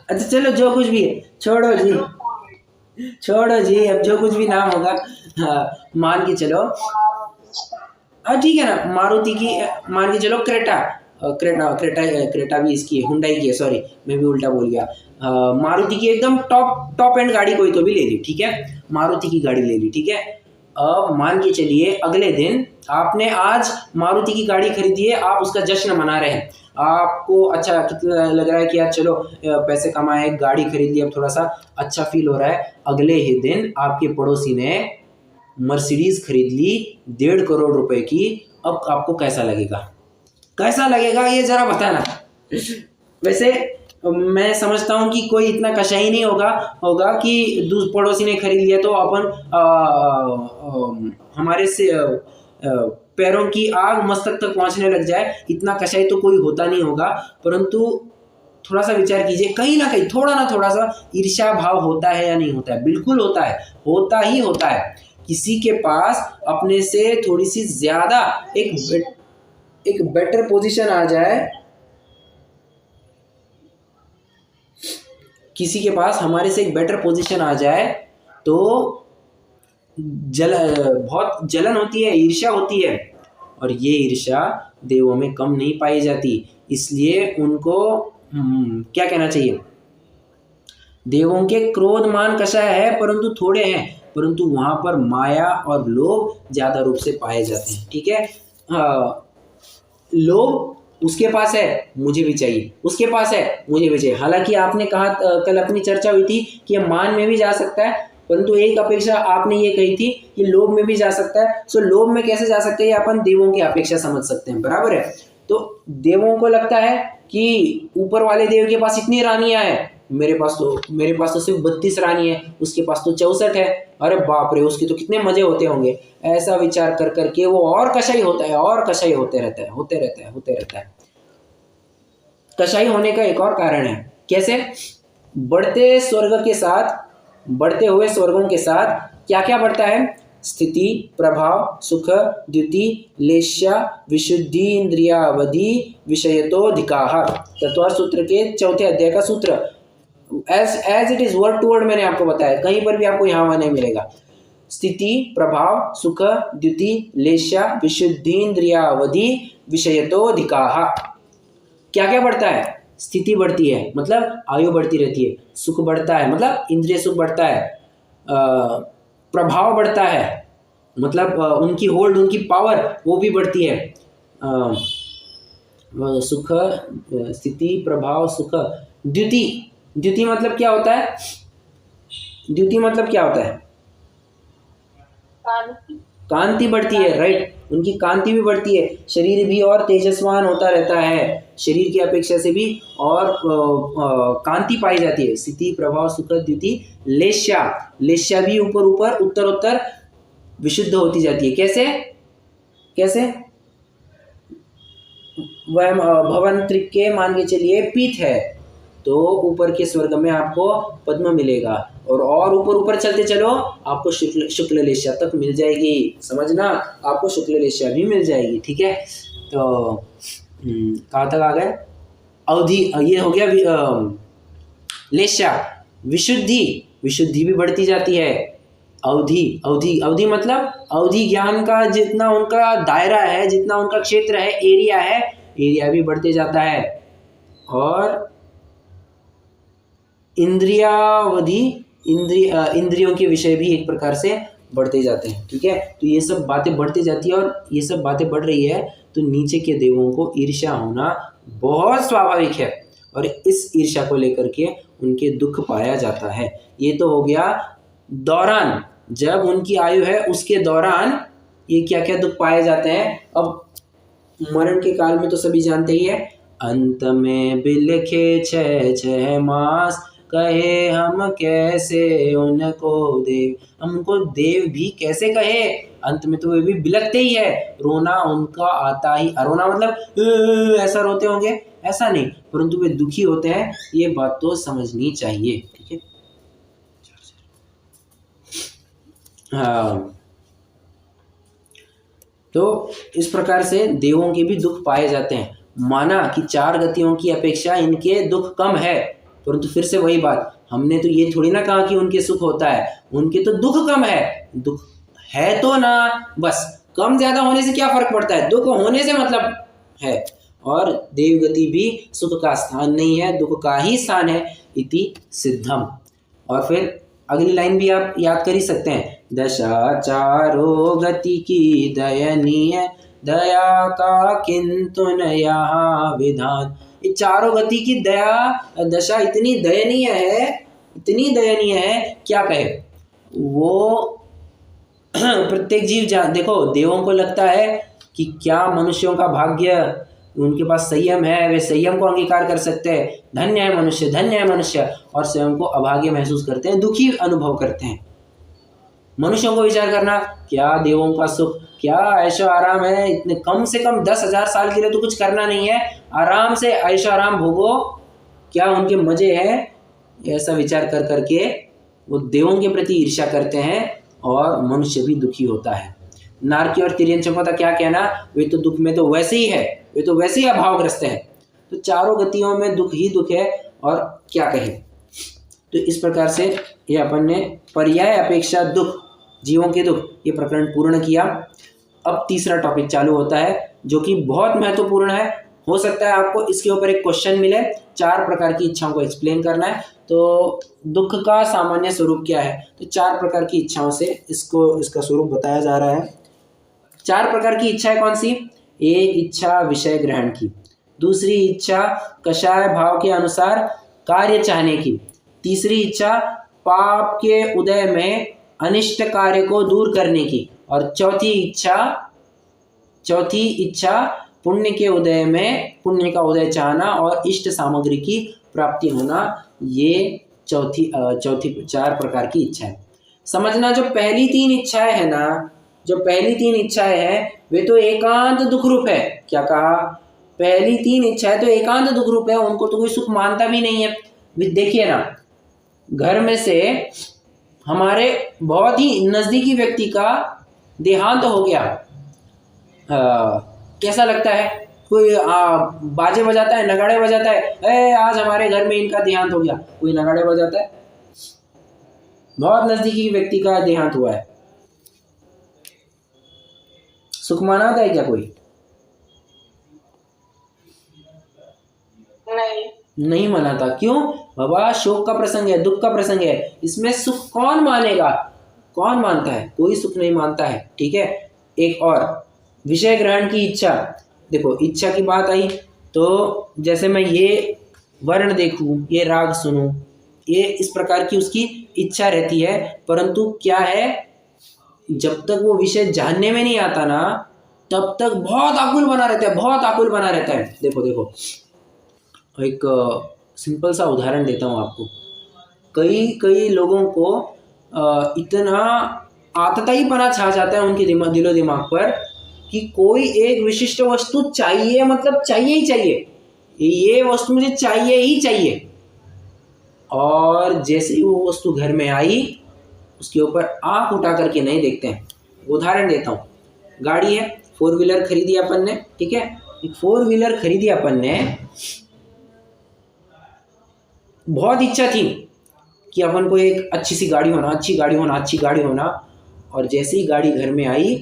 अच्छा चलो, जो कुछ भी है छोड़ो जी, छोड़ो जी, अब जो कुछ भी नाम होगा। हाँ, मान के चलो, हाँ ठीक है ना, मारुति की मान के चलो, क्रेटा क्रेटा भी इसकी है, हुंडई की है, सॉरी मैं भी उल्टा बोल गया। मारुति की एकदम टॉप एंड गाड़ी कोई तो भी ले ली, ठीक है, मारुति की गाड़ी ले ली, ठीक है। अब मान के चलिए अगले दिन आपने आज मारुति की गाड़ी खरीदी है, आप उसका जश्न मना रहे हैं, आपको अच्छा कितना लग रहा है कि यार चलो पैसे कमाए, गाड़ी खरीद ली, अब थोड़ा सा अच्छा फील हो रहा है। अगले ही दिन आपके पड़ोसी ने मर्सिडीज खरीद ली 1.5 करोड़ रुपए की। अब आपको कैसा लगेगा? कैसा लगेगा ये जरा बताना। वैसे मैं समझता हूँ कि कोई इतना कशाई नहीं होगा कि पड़ोसी ने खरीद लिया तो अपन हमारे से पैरों की आग मस्तक तक पहुंचने लग जाए, इतना कशाई तो कोई होता नहीं होगा। परंतु थोड़ा सा विचार कीजिए, कहीं ना कहीं थोड़ा सा ईर्ष्या भाव होता है या नहीं होता है? बिल्कुल होता है, होता ही होता है। किसी के पास अपने से थोड़ी सी ज्यादा एक बेटर पोजीशन आ जाए, किसी के पास हमारे से एक बेटर पोजीशन आ जाए तो बहुत जलन होती है, ईर्ष्या होती है। और ये ईर्ष्या देवों में कम नहीं पाई जाती, इसलिए उनको क्या कहना चाहिए, देवों के क्रोध मान कषाय है परंतु थोड़े हैं, परंतु वहाँ पर माया और लोभ ज़्यादा रूप से पाए जाते हैं। ठीक है, लोभ उसके पास है मुझे भी चाहिए, उसके पास है मुझे भी चाहिए। हालांकि आपने कहा, कल अपनी चर्चा हुई थी कि यह मान में भी जा सकता है, परंतु एक अपेक्षा आपने ये कही थी कि लोभ में भी जा सकता है। सो लोभ में कैसे जा सकते हैं, ये अपन देवों की अपेक्षा समझ सकते हैं, बराबर है। तो देवों को लगता है कि ऊपर वाले देव के पास इतनी रानियां हैं, मेरे पास तो सिर्फ 32 रानी है, उसके पास तो 64 है, अरे बाप रे उसके तो कितने मजे होते होंगे। ऐसा विचार कर करके वो और कशाई होता है, और कशाई होते रहता है। कशाई होने का एक और कारण है, कैसे? बढ़ते हुए स्वर्गों के साथ क्या क्या बढ़ता है? स्थिति, प्रभाव, सुख, द्युति, लेश्या, विशुद्धि, इंद्रियावधि, विषयतोधिकाः। तत्वार सूत्र के 4थे अध्याय का सूत्र, as it is word to word मैंने आपको बताया, कहीं पर भी आपको यहाँ नहीं मिलेगा। स्थिति, प्रभाव, सुख, द्युति, लेश्या, विशुद्धि, इंद्रियावधि, विषयतोधिकाः। क्या क्या बढ़ता है? स्थिति बढ़ती है, मतलब आयु बढ़ती रहती है। सुख बढ़ता है, मतलब इंद्रिय सुख बढ़ता है। प्रभाव बढ़ता है, मतलब उनकी होल्ड, उनकी पावर वो भी बढ़ती है। सुख, स्थिति, प्रभाव, सुख, द्युति मतलब क्या होता है? द्युति मतलब क्या होता है? कांति बढ़ती है, राइट, उनकी कांति भी बढ़ती है। शरीर भी और तेजस्वान होता रहता है, शरीर की अपेक्षा से भी और कांति पाई जाती है। स्थिति, प्रभाव, सुख, द्युति, लेश्या भी ऊपर उत्तर विशुद्ध होती जाती है। कैसे? वह भवन के मान के चलिए पीठ है, तो ऊपर के स्वर्ग में आपको पद्म मिलेगा, और ऊपर चलते चलो आपको शुक्ल लेश्या तक मिल जाएगी। समझना, आपको शुक्ल लेश्या भी मिल जाएगी। ठीक है, तो कहाँ तक आ गए? अवधि, ये हो गया लेश्या। विशुद्धि भी बढ़ती जाती है। अवधि मतलब अवधि ज्ञान का जितना उनका दायरा है, जितना उनका क्षेत्र है, एरिया भी बढ़ते जाता है। और इंद्रियावधि, इंद्रियों के विषय भी एक प्रकार से बढ़ते जाते हैं। ठीक है, तो ये सब बातें बढ़ती जाती है, और ये सब बातें बढ़ रही है तो नीचे के देवों को ईर्ष्या होना बहुत स्वाभाविक है, और इस ईर्ष्या को लेकर के उनके दुख पाया जाता है। ये तो हो गया दौरान, जब उनकी आयु है उसके दौरान ये क्या क्या दुख पाए जाते हैं। अब मरण के काल में तो सभी जानते ही है, अंत में बिलखे 6 मास, कहे हम कैसे उनको देव। हमको देव भी कैसे कहे, अंत में तो वे भी बिलखते ही है, रोना उनका आता ही। रोना मतलब ऐसा रोते होंगे, ऐसा नहीं, परंतु वे दुखी होते हैं, ये बात तो समझनी चाहिए। ठीक है, हाँ, तो इस प्रकार से देवों के भी दुख पाए जाते हैं। माना कि 4 गतियों की अपेक्षा इनके दुख कम है, परंतु फिर से वही बात, हमने तो ये थोड़ी ना कहा कि उनके सुख होता है, उनके तो दुख कम है। दुख है तो ना, बस कम ज्यादा होने से क्या फर्क पड़ता है, दुख होने से मतलब है। और देवगति भी सुख का स्थान नहीं है, दुख का ही स्थान है, इति सिद्धम। और फिर अगली लाइन भी आप याद कर ही सकते हैं, दशा चारो गति की दयनीय, दया का किंतु न यहाँ विधान। ये चारों गति की दशा इतनी दयनीय है, क्या कहे वो। प्रत्येक जीव देखो, देवों को लगता है कि क्या मनुष्यों का भाग्य, उनके पास संयम है, वे संयम को अंगीकार कर सकते हैं, धन्य है मनुष्य, और स्वयं को अभाग्य महसूस करते हैं, दुखी अनुभव करते हैं। मनुष्यों को विचार करना, क्या देवों का सुख, क्या ऐशो आराम है, इतने कम से कम 10,000 साल के लिए तो कुछ करना नहीं है, आराम से ऐशो आराम भोगो, क्या उनके मजे हैं। ऐसा विचार कर करके वो देवों के प्रति ईर्ष्या करते हैं, और मनुष्य भी दुखी होता है। नारकी और तिर्यंचकों का क्या कहना, वे तो दुख में तो वैसे ही है, वे तो वैसे ही अभावग्रस्त है। तो चारों गतियों में दुख ही दुख है, और क्या कहे। तो इस प्रकार से ये अपन ने पर्याय अपेक्षा दुख, जीवों के दुख, ये प्रकरण पूर्ण किया। अब तीसरा टॉपिक चालू होता है, जो कि बहुत महत्वपूर्ण है, हो सकता है आपको इसके ऊपर एक क्वेश्चन मिले, 4 प्रकार की इच्छाओं को एक्सप्लेन करना है। तो दुख का सामान्य स्वरूप क्या है, तो 4 प्रकार की इच्छाओं से इसका स्वरूप बताया जा रहा है। 4 प्रकार की इच्छाएं कौन सी? एक इच्छा विषय ग्रहण की, दूसरी इच्छा कषाय भाव के अनुसार कार्य चाहने की, तीसरी इच्छा पाप के उदय में अनिष्ट कार्य को दूर करने की, और चौथी इच्छा पुण्य के उदय में पुण्य का उदय चाहना और इष्ट सामग्री की प्राप्ति होना। ये चौथी 4 प्रकार की इच्छा है। समझना, जो पहली 3 इच्छाएं है ना, जो पहली 3 इच्छाएं हैं वे तो एकांत दुख रूप है। क्या कहा? पहली 3 इच्छाएं तो एकांत दुख रूप है, उनको तो कोई सुख मानता भी नहीं है। देखिए ना, घर में से हमारे बहुत ही नजदीकी व्यक्ति का देहांत हो गया, कैसा लगता है? कोई बाजे बजाता है, नगाड़े बजाता है, आज हमारे घर में इनका देहांत हो गया, कोई नगाड़े बजाता है? बहुत नजदीकी व्यक्ति का देहांत हुआ है, सुख मनाता है क्या कोई? नहीं मनाता। क्यों बाबा? शोक का प्रसंग है, दुख का प्रसंग है, इसमें सुख कौन मानेगा? कौन मानता है? कोई सुख नहीं मानता है। ठीक है। एक और विषय ग्रहण की इच्छा। देखो, इच्छा की बात आई तो जैसे मैं ये वर्ण देखूं, ये राग सुनूं, ये इस प्रकार की उसकी इच्छा रहती है, परंतु क्या है, जब तक वो विषय जानने में नहीं आता ना, तब तक बहुत आकुल बना रहता है, बहुत आकुल बना रहता है। देखो एक सिंपल सा उदाहरण देता हूँ आपको। कई लोगों को इतना आतताईपना छा जाता है उनके दिलो दिमाग पर कि कोई एक विशिष्ट वस्तु चाहिए, मतलब चाहिए ही चाहिए, ये वस्तु मुझे चाहिए ही चाहिए। और जैसे ही वो वस्तु घर में आई, उसके ऊपर आंख उठा करके नहीं देखते हैं। उदाहरण देता हूँ, गाड़ी है, 4 व्हीलर खरीदी अपन ने, ठीक है। एक 4 व्हीलर खरीदी अपन ने, बहुत इच्छा थी कि अपन को एक अच्छी सी गाड़ी होना, अच्छी गाड़ी होना। और जैसे ही गाड़ी घर में आई,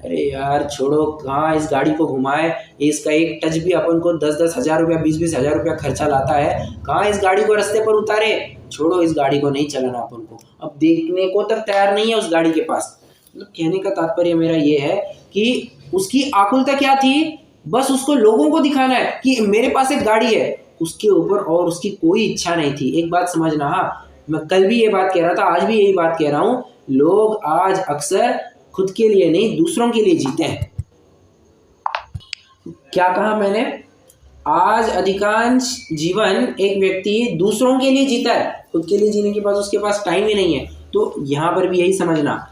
अरे यार छोड़ो, कहाँ इस गाड़ी को घुमाए, इसका एक टच भी अपन को 10-10 हज़ार रुपया, 20-20 हज़ार रुपया खर्चा लाता है, कहाँ इस गाड़ी को रास्ते पर उतारे, छोड़ो इस गाड़ी को नहीं चलाना अपन को। अब देखने को तक तैयार नहीं है उस गाड़ी के पास। मतलब कहने का तात्पर्य मेरा ये है कि उसकी आकुलता क्या थी, बस उसको लोगों को दिखाना है कि मेरे पास एक गाड़ी है, उसके ऊपर और उसकी कोई इच्छा नहीं थी। एक बात समझना, हाँ, मैं कल भी ये बात कह रहा था, आज भी यही बात कह रहा हूँ, लोग आज अक्सर खुद के लिए नहीं, दूसरों के लिए जीते हैं। क्या कहा मैंने? आज अधिकांश जीवन एक व्यक्ति दूसरों के लिए जीता है, खुद के लिए जीने के बाद उसके पास टाइम ही नहीं है। तो यहाँ पर भी यही समझना,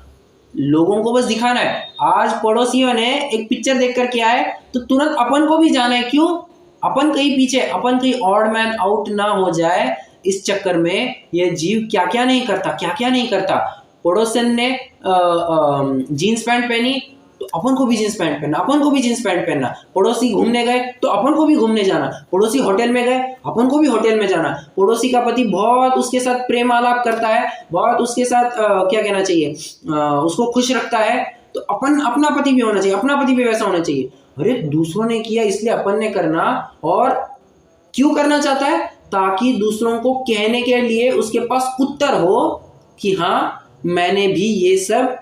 लोगों को बस दिखाना है। आज पड़ोसियों ने एक पिक्चर देख कर के आए तो तुरंत अपन को भी जाना है। क्यों? अपन कहीं पीछे, अपन कहीं ऑड मैन आउट ना हो जाए, इस चक्कर में ये जीव क्या क्या नहीं करता। पड़ोसन ने जीन्स पैंट पहनी तो अपन को भी जीन्स पैंट पहनना, पड़ोसी घूमने गए तो अपन को भी घूमने जाना, पड़ोसी होटल में गए अपन को भी होटल में जाना, पड़ोसी का पति बहुत उसके साथ प्रेम आलाप करता है, बहुत उसके साथ क्या कहना चाहिए, उसको खुश रखता है, तो अपना पति भी होना चाहिए, अपना पति भी वैसा होना चाहिए। अरे दूसरों ने किया इसलिए अपन ने करना, और क्यों करना चाहता है? ताकि दूसरों को कहने के लिए उसके पास उत्तर हो कि हाँ मैंने भी ये सब,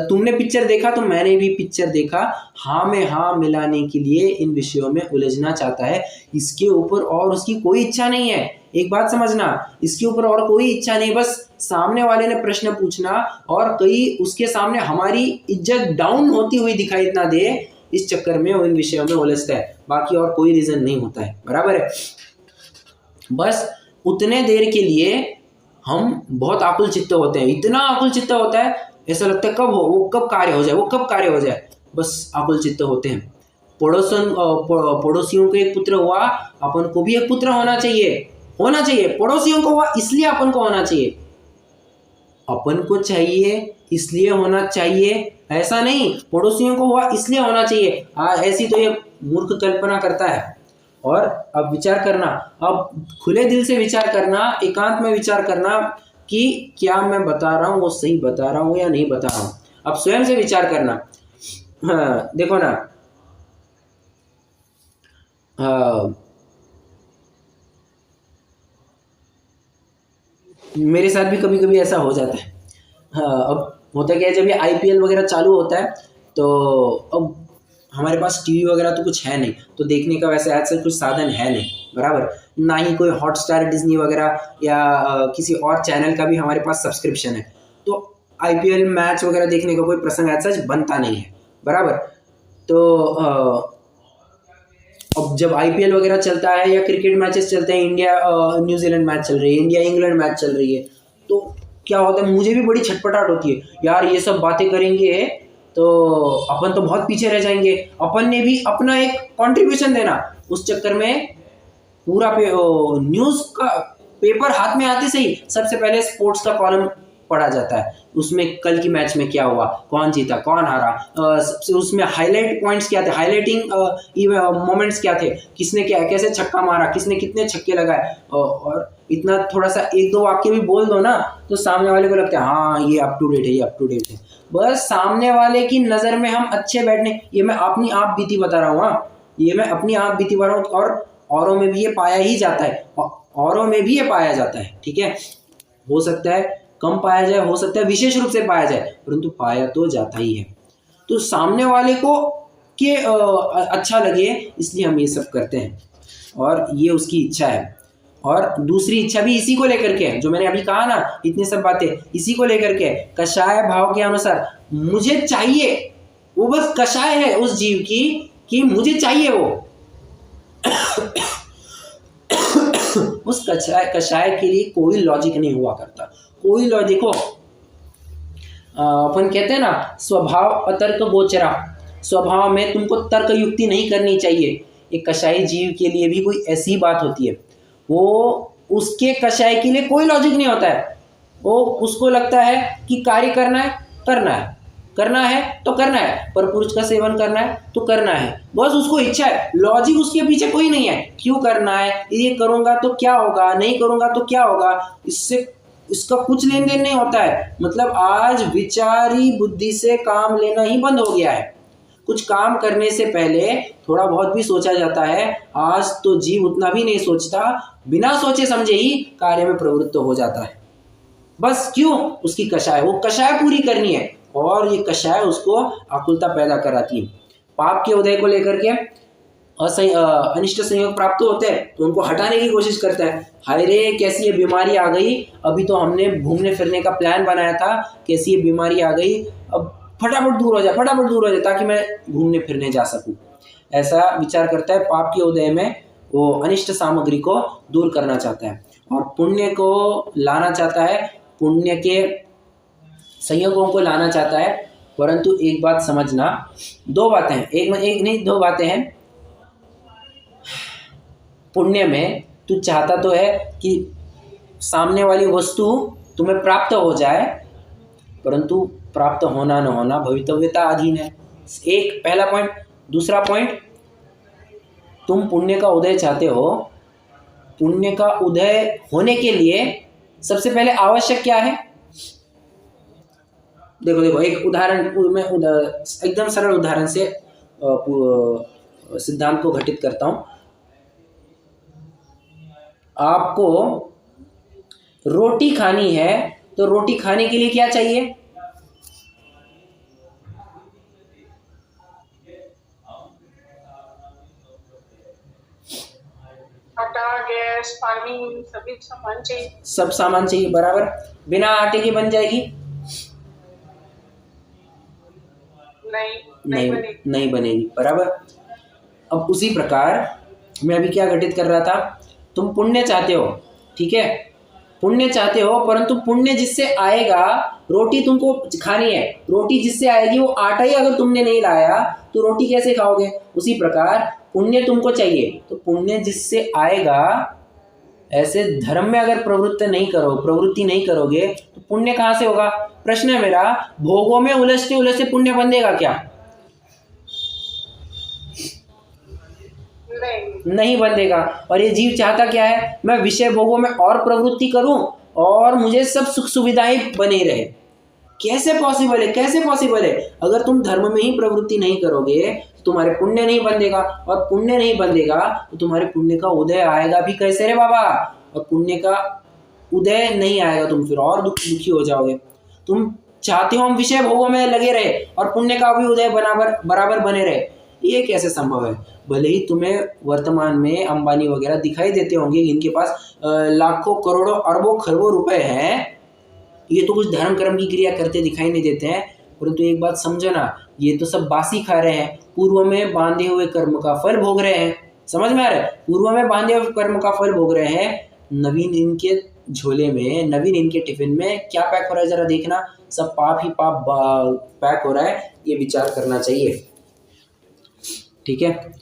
तुमने पिक्चर देखा तो मैंने भी पिक्चर देखा। हाँ में हाँ मिलाने के लिए इन विषयों में उलझना चाहता है। इसके ऊपर और उसकी कोई इच्छा नहीं है। एक बात समझना, इसके ऊपर और कोई इच्छा नहीं, बस सामने वाले ने प्रश्न पूछना और कहीं उसके सामने हमारी इज्जत डाउन होती हुई दिखाई ना दे, इस चक्कर में वो इन विषयों में उलझता है। बाकी और कोई रीजन नहीं होता है, बराबर है। बस उतने देर के लिए हम बहुत आकुल चित्त होते हैं, इतना आकुल चित्त होता है, ऐसा लगता है कब कार्य हो जाए, बस आकुल चित्त होते हैं। पड़ोसियों को एक पुत्र हुआ, अपन को भी एक पुत्र होना चाहिए। पड़ोसियों को हुआ इसलिए अपन को होना चाहिए, अपन को चाहिए इसलिए होना चाहिए, ऐसा नहीं पड़ोसियों को हुआ इसलिए होना चाहिए। ऐसी तो ये मूर्ख कल्पना करता है। और अब विचार करना, अब खुले दिल से विचार करना, एकांत में विचार करना कि क्या मैं बता रहा हूँ वो सही बता रहा हूँ या नहीं बता रहा हूँ। अब स्वयं से विचार करना। हाँ देखो ना, मेरे साथ भी कभी कभी ऐसा हो जाता है। हाँ, अब होता क्या है, जब ये आईपीएल वगैरह चालू होता है तो अब हमारे पास टीवी वगैरह तो कुछ है नहीं, तो देखने का वैसे ऐसा कुछ साधन है नहीं, बराबर। ना ही कोई हॉटस्टार, डिज्नी वगैरह या किसी और चैनल का भी हमारे पास सब्सक्रिप्शन है, तो आईपीएल मैच वगैरह देखने का कोई प्रसंग ऐसा बनता नहीं है, बराबर। तो अब जब आईपीएल वगैरह चलता है या क्रिकेट मैचेस चलते हैं, इंडिया न्यूजीलैंड मैच चल रही है, इंडिया इंग्लैंड मैच चल रही है, तो क्या होता है, मुझे भी बड़ी छटपटाहट होती है, यार ये सब बातें करेंगे तो अपन तो बहुत पीछे रह जाएंगे, अपन ने भी अपना एक कंट्रीब्यूशन देना। उस चक्कर में पूरा न्यूज़ का पेपर हाथ में आते से ही सबसे पहले स्पोर्ट्स का कॉलम पढ़ा जाता है, उसमें कल की मैच में क्या हुआ, कौन जीता कौन हारा, उसमें हाईलाइट पॉइंट्स क्या थे, हाईलाइटिंग मोमेंट्स क्या थे, किसने क्या कैसे छक्का मारा, किसने कितने छक्के लगाए, और इतना थोड़ा सा एक दो वाक्य भी बोल दो ना, तो सामने वाले को लगता है हाँ ये अप टू डेट है, ये अप टू डेट है। बस सामने वाले की नज़र में हम अच्छे बैठने, ये मैं अपनी आप बीती बता रहा हूँ, हाँ ये मैं अपनी आप बीती बता रहा हूँ, और औरों में भी ये पाया ही जाता है, औरों में भी ये पाया जाता है, ठीक है। हो सकता है कम पाया जाए, हो सकता है विशेष रूप से पाया जाए, परंतु पाया तो जाता ही है। तो सामने वाले को के अच्छा लगे, इसलिए हम ये सब करते हैं, और ये उसकी इच्छा है। और दूसरी इच्छा भी इसी को लेकर के है, जो मैंने अभी कहा ना, इतनी सब बातें इसी को लेकर के। कषाय भाव के अनुसार मुझे चाहिए, वो बस कषाय है उस जीव की कि मुझे चाहिए वो उस कषाय के लिए कोई लॉजिक नहीं हुआ करता, कोई लॉजिक हो। अपन कहते हैं ना, स्वभाव अतर्क गोचरा, स्वभाव में तुमको तर्क युक्ति नहीं करनी चाहिए। एक कषाय जीव के लिए भी कोई ऐसी बात होती है, वो उसके कषाय के लिए कोई लॉजिक नहीं होता है, वो उसको लगता है कि कार्य करना है, करना है, करना है तो करना है, पर पुरुष का सेवन करना है तो करना है, बस उसको इच्छा है, लॉजिक उसके पीछे कोई नहीं है। क्यों करना है, ये करूँगा तो क्या होगा, नहीं करूँगा तो क्या होगा, इससे इसका कुछ लेन देन नहीं होता है। मतलब आज विचारी बुद्धि से काम लेना ही बंद हो गया है। कुछ काम करने से पहले थोड़ा बहुत भी सोचा जाता है, आज तो जीव उतना भी नहीं सोचता, बिना सोचे समझे ही कार्य में प्रवृत्त हो जाता है। बस क्यों, उसकी कषाय, वो कषाय पूरी करनी है, और ये कषाय उसको आकुलता पैदा कराती है। पाप के उदय को लेकर के अनिष्ट संयोग प्राप्त होते हैं, तो उनको हटाने की कोशिश करता है। हाय रे कैसी ये बीमारी आ गई, अभी तो हमने घूमने फिरने का प्लान बनाया था, कैसी ये बीमारी आ गई, अब फटाफट दूर हो जाए, फटाफट दूर हो जाए, ताकि मैं घूमने फिरने जा सकूं। ऐसा विचार करता है। पाप के उदय में वो अनिष्ट सामग्री को दूर करना चाहता है और पुण्य को लाना चाहता है, पुण्य के संयोगों को लाना चाहता है। परंतु एक बात समझना, दो बातें हैं, एक नहीं दो बातें हैं। पुण्य में तू चाहता तो है कि सामने वाली वस्तु तुम्हें प्राप्त हो जाए, परंतु प्राप्त होना न होना भवितव्यता अधीन है। एक पहला पॉइंट। दूसरा पॉइंट, तुम पुण्य का उदय चाहते हो, पुण्य का उदय होने के लिए सबसे पहले आवश्यक क्या है? देखो एक उदाहरण, मैं एकदम सरल उदाहरण से सिद्धांत को घटित करता हूँ। आपको रोटी खानी है, तो रोटी खाने के लिए क्या चाहिए? आटा, गैस, पानी, सभी सामान चाहिए। सब सामान चाहिए, बराबर। बिना आटे के बन जाएगी? नहीं बनेगी, बराबर। अब उसी प्रकार मैं अभी क्या घटित कर रहा था, तुम पुण्य चाहते हो, ठीक है, पुण्य चाहते हो, परंतु पुण्य जिससे आएगा, रोटी तुमको खानी है, रोटी जिससे आएगी वो आटा ही अगर तुमने नहीं लाया तो रोटी कैसे खाओगे? उसी प्रकार पुण्य तुमको चाहिए, तो पुण्य जिससे आएगा, ऐसे धर्म में अगर प्रवृत्ति नहीं करोगे तो पुण्य कहाँ से होगा? प्रश्न है मेरा, भोगों में उलझते उलझते पुण्य बंधेगा क्या? नहीं बंधेगा। और ये जीव चाहता क्या है? मैं विषय भोगों में और प्रवृत्ति करूं और मुझे सब सुख सुविधाएं बने रहे। कैसे पॉसिबल है, कैसे पॉसिबल है? अगर तुम धर्म में ही प्रवृत्ति नहीं करोगे तो तुम्हारे पुण्य नहीं बंधेगा, और पुण्य नहीं बंधेगा तो तुम्हारे पुण्य का उदय आएगा भी कैसे रे बाबा? और पुण्य का उदय नहीं आएगा, तुम फिर और दुखी हो जाओगे। तुम चाहते हो हम विषय भोगों में लगे रहे और पुण्य का भी उदय बराबर बने रहे, ये कैसे संभव है? भले ही तुम्हें वर्तमान में अंबानी वगैरह दिखाई देते होंगे, इनके पास लाखों करोड़ों अरबों खरबों रुपए हैं, ये तो कुछ धर्म कर्म की क्रिया करते दिखाई नहीं देते हैं, परंतु एक बात समझो ना, ये तो सब बासी खा रहे हैं, पूर्व में बांधे हुए कर्म का फल भोग रहे हैं। समझ में आ रहा है? पूर्व में बांधे हुए कर्म का फल भोग रहे हैं। नवीन इनके झोले में, नवीन इनके टिफिन में क्या पैक हो रहा है जरा देखना, सब पाप ही पाप पैक हो रहा है, ये विचार करना चाहिए। ठीक है।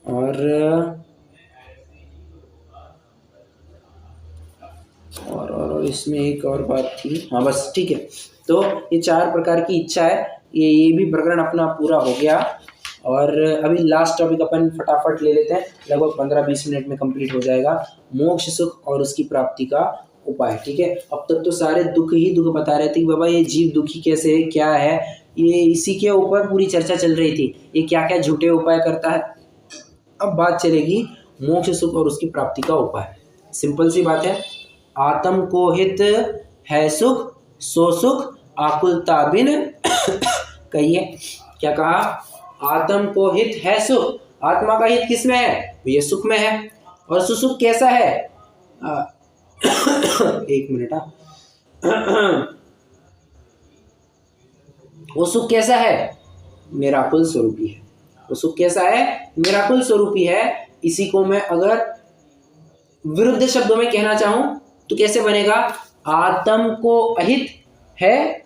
और इसमें एक और बात थी, हाँ बस ठीक है। तो ये 4 प्रकार की इच्छा है, ये भी प्रकरण अपना पूरा हो गया। और अभी लास्ट टॉपिक अपन फटाफट ले लेते हैं, लगभग 15-20 मिनट में कंप्लीट हो जाएगा। मोक्ष सुख और उसकी प्राप्ति का उपाय। ठीक है। अब तक तो सारे दुख ही दुख बता रहे थे कि बाबा ये जीव दुखी कैसे है, क्या है, ये इसी के ऊपर पूरी चर्चा चल रही थी, ये क्या क्या झूठे उपाय करता है। अब बात चलेगी मोक्ष सुख और उसकी प्राप्ति का उपाय। सिंपल सी बात है, आत्म को हित है सुख, सो सुख आकुलता बिन कहिए। क्या कहा? आत्म को हित है सुख, आत्मा का हित किसमें है? ये सुख में है। और सुसुख कैसा है? एक मिनट, वो सुख कैसा है? मेरा कुल स्वरूपी है। वो सुख कैसा है? मेरा कुल स्वरूपी है। इसी को मैं अगर विरुद्ध शब्दों में कहना चाहूं तो कैसे बनेगा? आत्म को अहित है,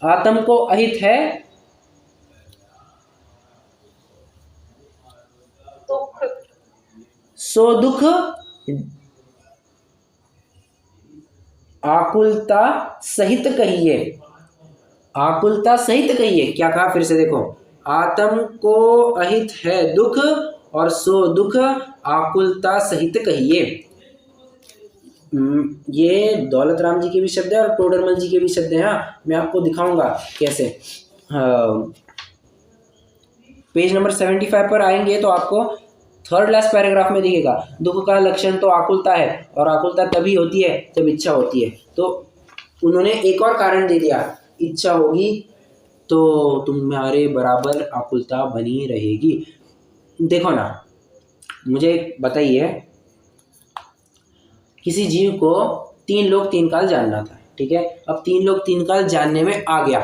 आत्म को अहित है दुख, सो दुख आकुलता सहित कहिए। आकुलता सहित कहिए। क्या कहा? फिर से देखो, आत्म को अहित है दुख और सो दुख आकुलता सहित कहिए। ये दौलत राम जी के भी शब्द है और टोडरमल जी के भी शब्द हैं। हाँ, मैं आपको दिखाऊंगा कैसे। पेज नंबर 75 पर आएंगे तो आपको थर्ड लास्ट पैराग्राफ में दिखेगा, दुख का लक्षण तो आकुलता है, और आकुलता तभी होती है जब इच्छा होती है। तो उन्होंने एक और कारण दे दिया, इच्छा होगी तो तुम्हारे बराबर आकुलता बनी रहेगी। देखो ना, मुझे बताइए, किसी जीव को 3 लोक 3 काल जानना था। ठीक है। अब 3 लोक 3 काल जानने में आ गया,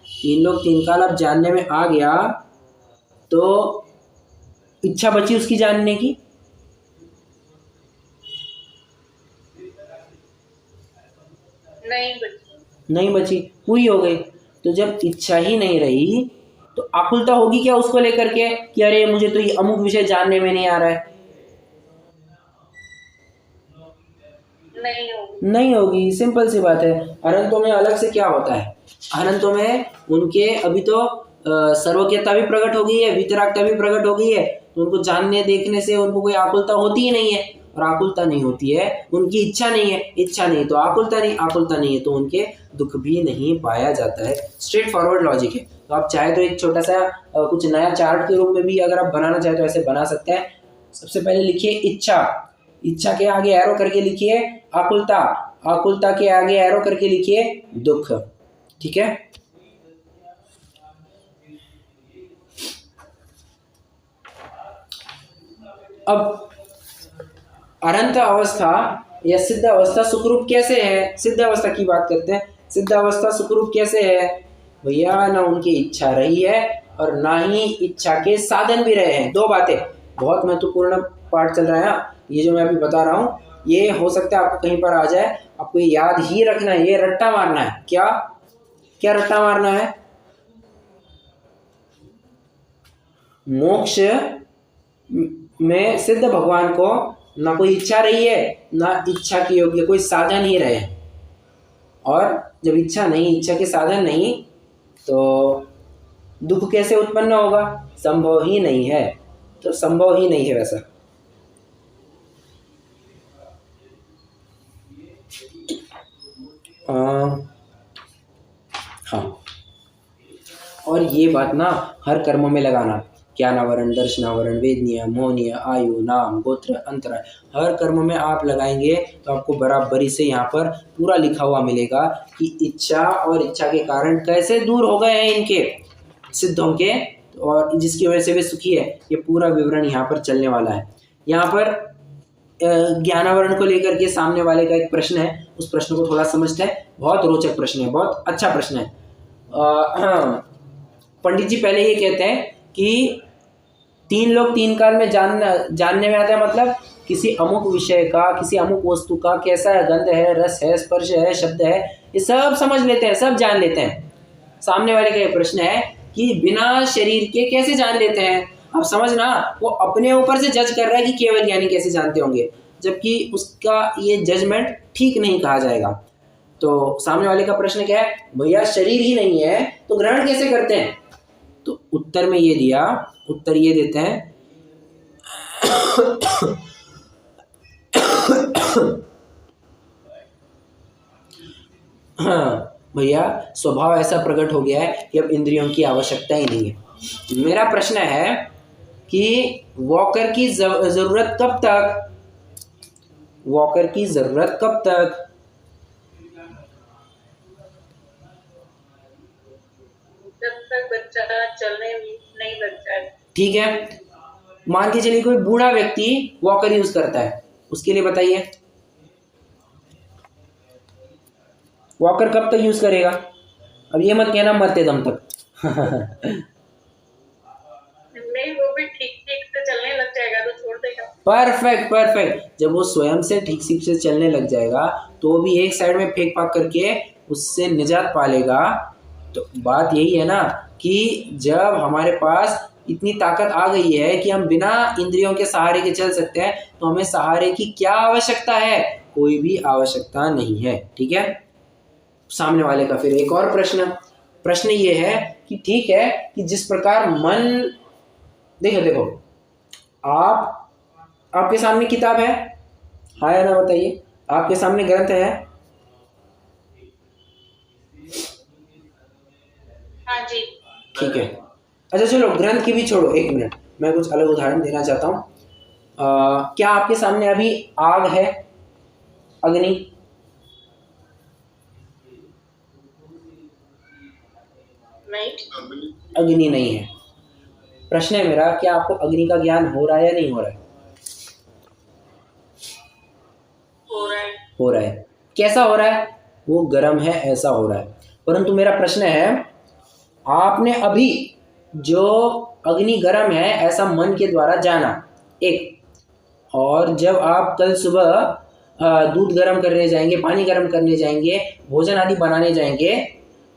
3 लोक 3 काल अब जानने में आ गया, तो इच्छा बची उसकी जानने की? नहीं बची, पूरी हो गई। तो जब इच्छा ही नहीं रही तो आकुलता होगी क्या उसको लेकर के कि अरे मुझे तो ये अमुक विषय जानने में नहीं आ रहा है? नहीं होगी। सिंपल सी बात है। अनंतों में अलग से क्या होता है? अनंतों में उनके अभी तो सर्वज्ञता भी प्रकट हो गई है, वितरागता भी प्रकट हो गई है, तो उनको जानने देखने से उनको कोई आकुलता होती ही नहीं है। और आकुलता नहीं होती है, उनकी इच्छा नहीं है, इच्छा नहीं तो आकुलता नहीं, आकुलता नहीं है तो उनके दुख भी नहीं पाया जाता है। स्ट्रेट फॉरवर्ड लॉजिक है। तो आप चाहे तो एक छोटा सा कुछ नया चार्ट के रूप में भी अगर आप बनाना चाहे तो ऐसे बना सकते हैं। सबसे पहले लिखिए इच्छा, इच्छा के आगे एरो करके लिखिए आकुलता, आकुलता के आगे एरो करके लिखिए दुख। ठीक है। अब अनंत अवस्था या सिद्ध अवस्था सुखरूप कैसे है? सिद्ध अवस्था की बात करते हैं। सिद्ध अवस्था सुखरूप कैसे है? भैया, ना उनकी इच्छा रही है और ना ही इच्छा के साधन भी रहे हैं। 2 बातें, बहुत महत्वपूर्ण पार्ट चल रहा है। ये जो मैं अभी बता रहा हूँ, ये हो सकता है आपको कहीं पर आ जाए, आपको ये याद ही रखना है, ये रट्टा मारना है। क्या क्या रट्टा मारना है? मोक्ष में सिद्ध भगवान को ना कोई इच्छा रही है, ना इच्छा के योग्य कोई साधन ही रहे। और जब इच्छा नहीं, इच्छा के साधन नहीं, तो दुख कैसे उत्पन्न होगा? संभव ही नहीं है। तो संभव ही नहीं है वैसा। अ, हाँ, और ये बात ना हर कर्म में लगाना, ज्ञानावरण, दर्शनावरण, वेद नियम, मोह नियम, आयु, नाम, गोत्र, अंतराय, हर कर्म में आप लगाएंगे तो आपको बराबरी से यहाँ पर पूरा लिखा हुआ मिलेगा कि इच्छा और इच्छा के कारण कैसे दूर हो गए हैं इनके सिद्धों के, और जिसकी वजह से वे सुखी है। ये पूरा विवरण यहाँ पर चलने वाला है। यहाँ पर ज्ञानावरण को लेकर के सामने वाले का एक प्रश्न है, उस प्रश्न को थोड़ा समझते हैं। बहुत रोचक प्रश्न है, बहुत अच्छा प्रश्न है। पंडित जी पहले ये कहते हैं कि 3 लोग 3 काल में जानने में आता है, मतलब किसी अमुक विषय का, किसी अमुक वस्तु का कैसा है, गंध है, रस है, स्पर्श है, शब्द है, ये सब समझ लेते हैं, सब जान लेते हैं। सामने वाले का ये प्रश्न है कि बिना शरीर के कैसे जान लेते हैं। अब समझना, वो अपने ऊपर से जज कर रहा है कि केवल ज्ञानी कैसे जानते होंगे, जबकि उसका ये जजमेंट ठीक नहीं कहा जाएगा। तो सामने वाले का प्रश्न क्या है, भैया शरीर ही नहीं है तो ग्रहण कैसे करते हैं। तो उत्तर में ये दिया, उत्तर ये देते हैं हाँ भैया, स्वभाव ऐसा प्रकट हो गया है कि अब इंद्रियों की आवश्यकता ही नहीं है। मेरा प्रश्न है कि वॉकर की जरूरत कब तक, वॉकर की जरूरत कब तक। जब तक बच्चा चलने नहीं लग जाए। ठीक है, मान के चलिए कोई बूढ़ा व्यक्ति वॉकर यूज करता है, उसके लिए बताइए वॉकर कब तक यूज करेगा। अब ये मत कहना मरते दम तक नहीं, वो भी ठीक ठीक से चलने लग जाएगा तो छोड़ देगा। परफेक्ट परफेक्ट, जब वो स्वयं से ठीक ठीक से चलने लग जाएगा तो भी एक साइड में फेंक फाक करके उससे निजात पा लेगा। तो बात यही है ना कि जब हमारे पास इतनी ताकत आ गई है कि हम बिना इंद्रियों के सहारे के चल सकते हैं, तो हमें सहारे की क्या आवश्यकता है, कोई भी आवश्यकता नहीं है। ठीक है, सामने वाले का फिर एक और प्रश्न ये है कि ठीक है कि जिस प्रकार मन, देखो आपके सामने किताब है, हाँ या ना बताइए, आपके सामने ग्रंथ है। हाँ जी। ठीक है, अच्छा चलो ग्रंथ की भी छोड़ो, 1 मिनट मैं कुछ अलग उदाहरण देना चाहता हूँ। क्या आपके सामने अभी आग है, अग्नि। नहीं, अग्नि नहीं है। प्रश्न है मेरा, क्या आपको अग्नि का ज्ञान हो रहा है या नहीं हो रहा है। हो रहा है। हो रहा है। कैसा हो रहा है, वो गर्म है ऐसा हो रहा है। परंतु मेरा प्रश्न है, आपने अभी जो अग्नि गर्म है ऐसा मन के द्वारा जाना एक, और जब आप कल सुबह दूध गर्म करने जाएंगे, पानी गर्म करने जाएंगे, भोजन आदि बनाने जाएंगे,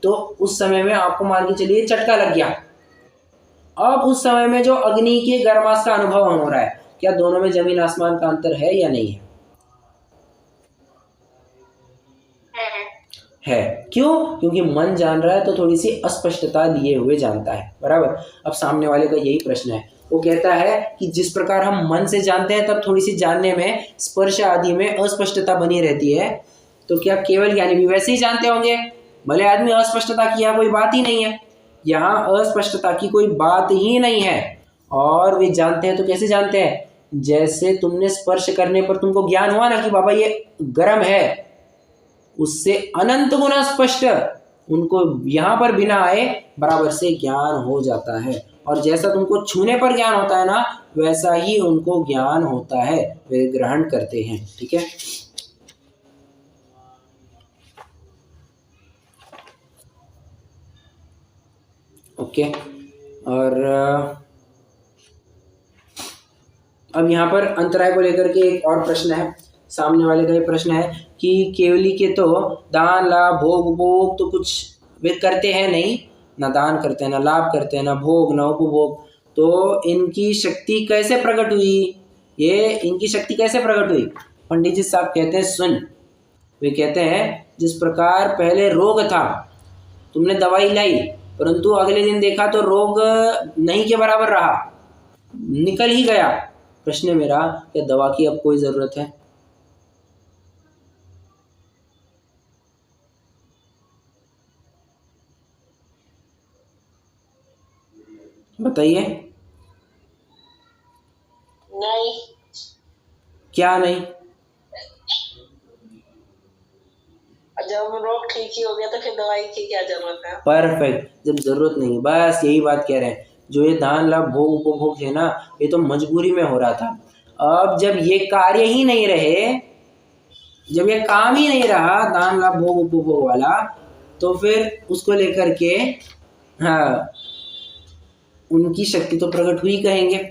तो उस समय में आपको मान के चलिए चटका लग गया। अब उस समय में जो अग्नि के गर्माश का अनुभव हो रहा है, क्या दोनों में जमीन आसमान का अंतर है या नहीं है। है। क्यों, क्योंकि मन जान रहा है तो थोड़ी सी अस्पष्टता लिए हुए जानता है, बराबर। अब सामने वाले का यही प्रश्न है, वो कहता है कि जिस प्रकार हम मन से जानते हैं तब थोड़ी सी जानने में, स्पर्श आदि में अस्पष्टता बनी रहती है, तो क्या केवल ज्ञानी भी वैसे ही जानते होंगे। भले आदमी अस्पष्टता की यहाँ कोई बात ही नहीं है, यहाँ अस्पष्टता की कोई बात ही नहीं है, और वे जानते हैं तो कैसे जानते हैं, जैसे तुमने स्पर्श करने पर तुमको ज्ञान हुआ ना कि बाबा ये गर्म है, उससे अनंत गुना स्पष्ट उनको यहाँ पर बिना आए बराबर से ज्ञान हो जाता है। और जैसा तुमको छूने पर ज्ञान होता है ना, वैसा ही उनको ज्ञान होता है, वे ग्रहण करते हैं। ठीक है, ओके। और अब यहाँ पर अंतराय को लेकर के एक और प्रश्न है, सामने वाले का ये प्रश्न है कि केवली के तो दान लाभ भोग उपभोग तो कुछ वे करते हैं नहीं, ना दान करते हैं, ना लाभ करते हैं, ना भोग ना उपभोग, तो इनकी शक्ति कैसे प्रकट हुई, ये इनकी शक्ति कैसे प्रकट हुई। पंडित जी साहब कहते हैं सुन, वे कहते हैं जिस प्रकार पहले रोग था, तुमने दवाई लाई, परंतु अगले दिन देखा तो रोग नहीं के बराबर रहा, निकल ही गया। प्रश्न मेरा, क्या दवा की अब कोई ज़रूरत है। बताइए। नहीं। क्या नहीं? जब रोग ठीक ही हो गया तो फिर दवाई की क्या जरूरत है? परफेक्ट, जब जरूरत नहीं, बस यही बात कह रहे हैं। जो ये दान लाभ भोग उपभोग है ना, ये तो मजबूरी में हो रहा था। अब जब ये कार्य ही नहीं रहे, जब ये काम ही नहीं रहा दान लाभ भोग उपभोग वाला, तो फिर उसको लेकर के हाँ उनकी शक्ति तो प्रकट हुई कहेंगे,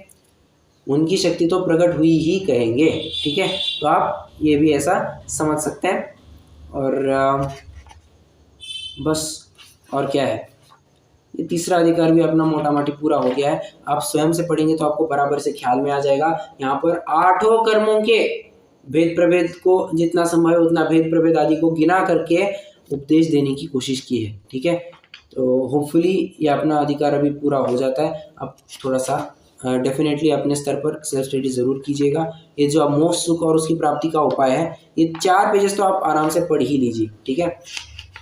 उनकी शक्ति तो प्रकट हुई ही कहेंगे। ठीक है, तो आप ये भी ऐसा समझ सकते हैं। और बस, और क्या है, ये तीसरा अधिकार भी अपना मोटा मोटी पूरा हो गया है। आप स्वयं से पढ़ेंगे तो आपको बराबर से ख्याल में आ जाएगा। यहाँ पर 8 कर्मों के भेद प्रभेद को जितना संभव है उतना भेद प्रभेद आदि को गिना करके उपदेश देने की कोशिश की है। ठीक है, तो होपफुली ये अपना अधिकार अभी पूरा हो जाता है। अब थोड़ा सा डेफिनेटली अपने स्तर पर सेल्फ स्टडी ज़रूर कीजिएगा। ये जो मोक्ष सुख और उसकी प्राप्ति का उपाय है, ये 4 पेजेस तो आप आराम से पढ़ ही लीजिए। ठीक है,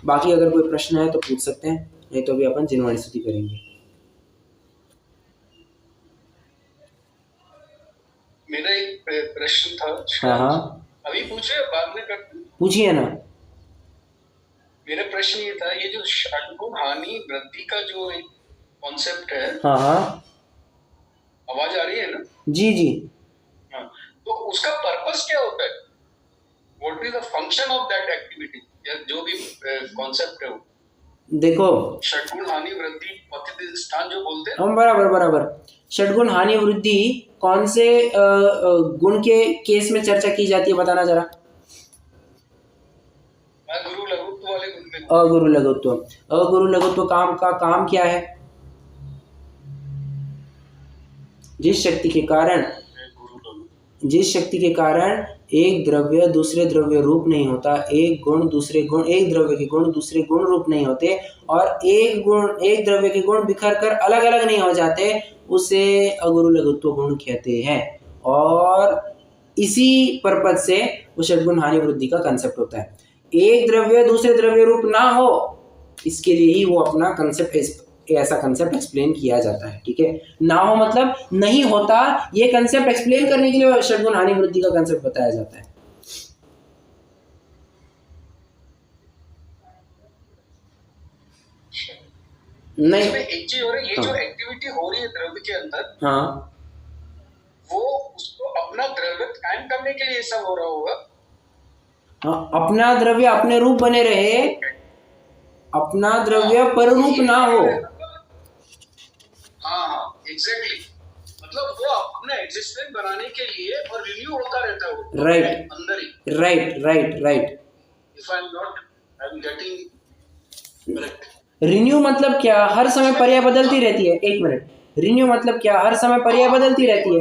बाकी अगर कोई प्रश्न है तो पूछ सकते हैं, नहीं तो अभी अपन जिनवाणी स्तुति करेंगे। मेरा एक प्रश्न था। हाँ, अभी पूछे बाद में करते? पूछिए ना। मेरा प्रश्न ये था, ये जो षड्गुण हानि वृद्धि का जो एक कॉन्सेप्ट है, हाँ, आवाज आ रही है ना? जी जी। हाँ, तो उसका पर्पस क्या होता है? What is the function of that activity, या जो भी कॉन्सेप्ट है वो? देखो, षड्गुण हानि वृद्धि पतित स्थान जो बोलते हैं, हम बराबर षड्गुण हानि वृद्धि कौन से गुण के केस में चर्चा की जाती है, बताना जरा। गुरु लघुत्व वाले गुण में। अगुरु लघुत्व। अगुरु लघुत्व काम का काम क्या है? जिस शक्ति के कारण एक द्रव्य दूसरे द्रव्य रूप नहीं होता, एक द्रव्य के गुण दूसरे गुण रूप नहीं होते, और एक द्रव्य के गुण बिखर कर अलग अलग नहीं हो जाते, उसे अगुरु लघुत्व गुण कहते हैं। और इसी पर्पज से वो षड्गुण हानि वृद्धि का कंसेप्ट होता है। एक द्रव्य दूसरे द्रव्य रूप ना हो, इसके लिए ही वो अपना कंसेप्ट, ऐसा कंसेप्ट एक्सप्लेन किया जाता है। ठीक है, ना हो मतलब नहीं होता, ये कंसेप्ट एक्सप्लेन करने के लिए षड्गुण हानि वृद्धि का कंसेप्ट बताया जाता है। नहीं, एक चीज हो रही है, ये जो एक्टिविटी हो रही है द्रव्य के अंदर, हाँ, वो उसको अपना द्रव्य कायम करने के लिए सब हो रहा होगा। हाँ, अपना द्रव्य अपने रूप बने रहे, अपना द्रव्य पररूप ना हो। हाँ, एग्जैक्टली, मतलब वो अपना एग्जिस्टेंस बनाने के लिए और रिन्यू होता रहता है वो राइट, अंदर ही। Right. If I am getting correct. Renew मतलब क्या? हर समय पर्याय बदलती रहती है। एक मिनट, रिन्यू मतलब क्या? हर समय पर्याय बदलती रहती है।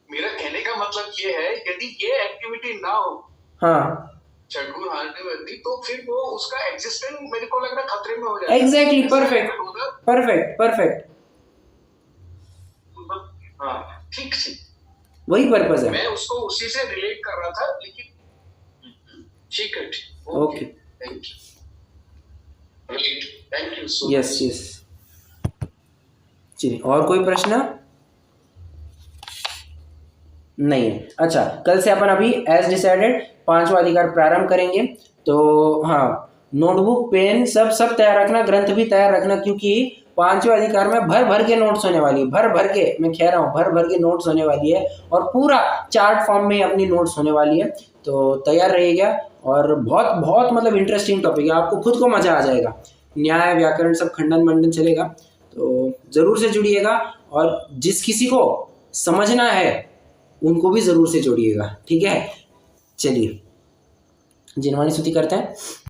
मेरा कहने का मतलब ये है, यदि ये एक्टिविटी ना हो, हाँ, षड्गुण हानि वृद्धि, तो फिर वो उसका एग्जिस्टेंस मेरे को लग रहा है खतरे में हो जाएगा। Exactly, perfect. हाँ, ठीक, वही पर्पस है। मैं उसको उसी से रिलेट कर रहा था, लेकिन ठीक है, okay, thank you so yes. चलिए, और कोई प्रश्न नहीं है? अच्छा, कल से अपन अभी एज डिसाइडेड 5वां अधिकार प्रारंभ करेंगे। तो हाँ, नोटबुक पेन सब तैयार रखना, ग्रंथ भी तैयार रखना, क्योंकि 5वें अधिकार में भर के नोट्स होने वाली है, भर के, मैं कह रहा हूँ भर के नोट्स होने वाली है, और पूरा चार्ट फॉर्म में अपनी नोट्स होने वाली है। तो तैयार रहिएगा, और बहुत मतलब इंटरेस्टिंग टॉपिक है, आपको खुद को मजा आ जाएगा। न्याय व्याकरण सब खंडन मंडन चलेगा, तो जरूर से जुड़िएगा, और जिस किसी को समझना है उनको भी जरूर से जोड़िएगा। ठीक है, चलिए जिनवाणी स्तुति करते हैं।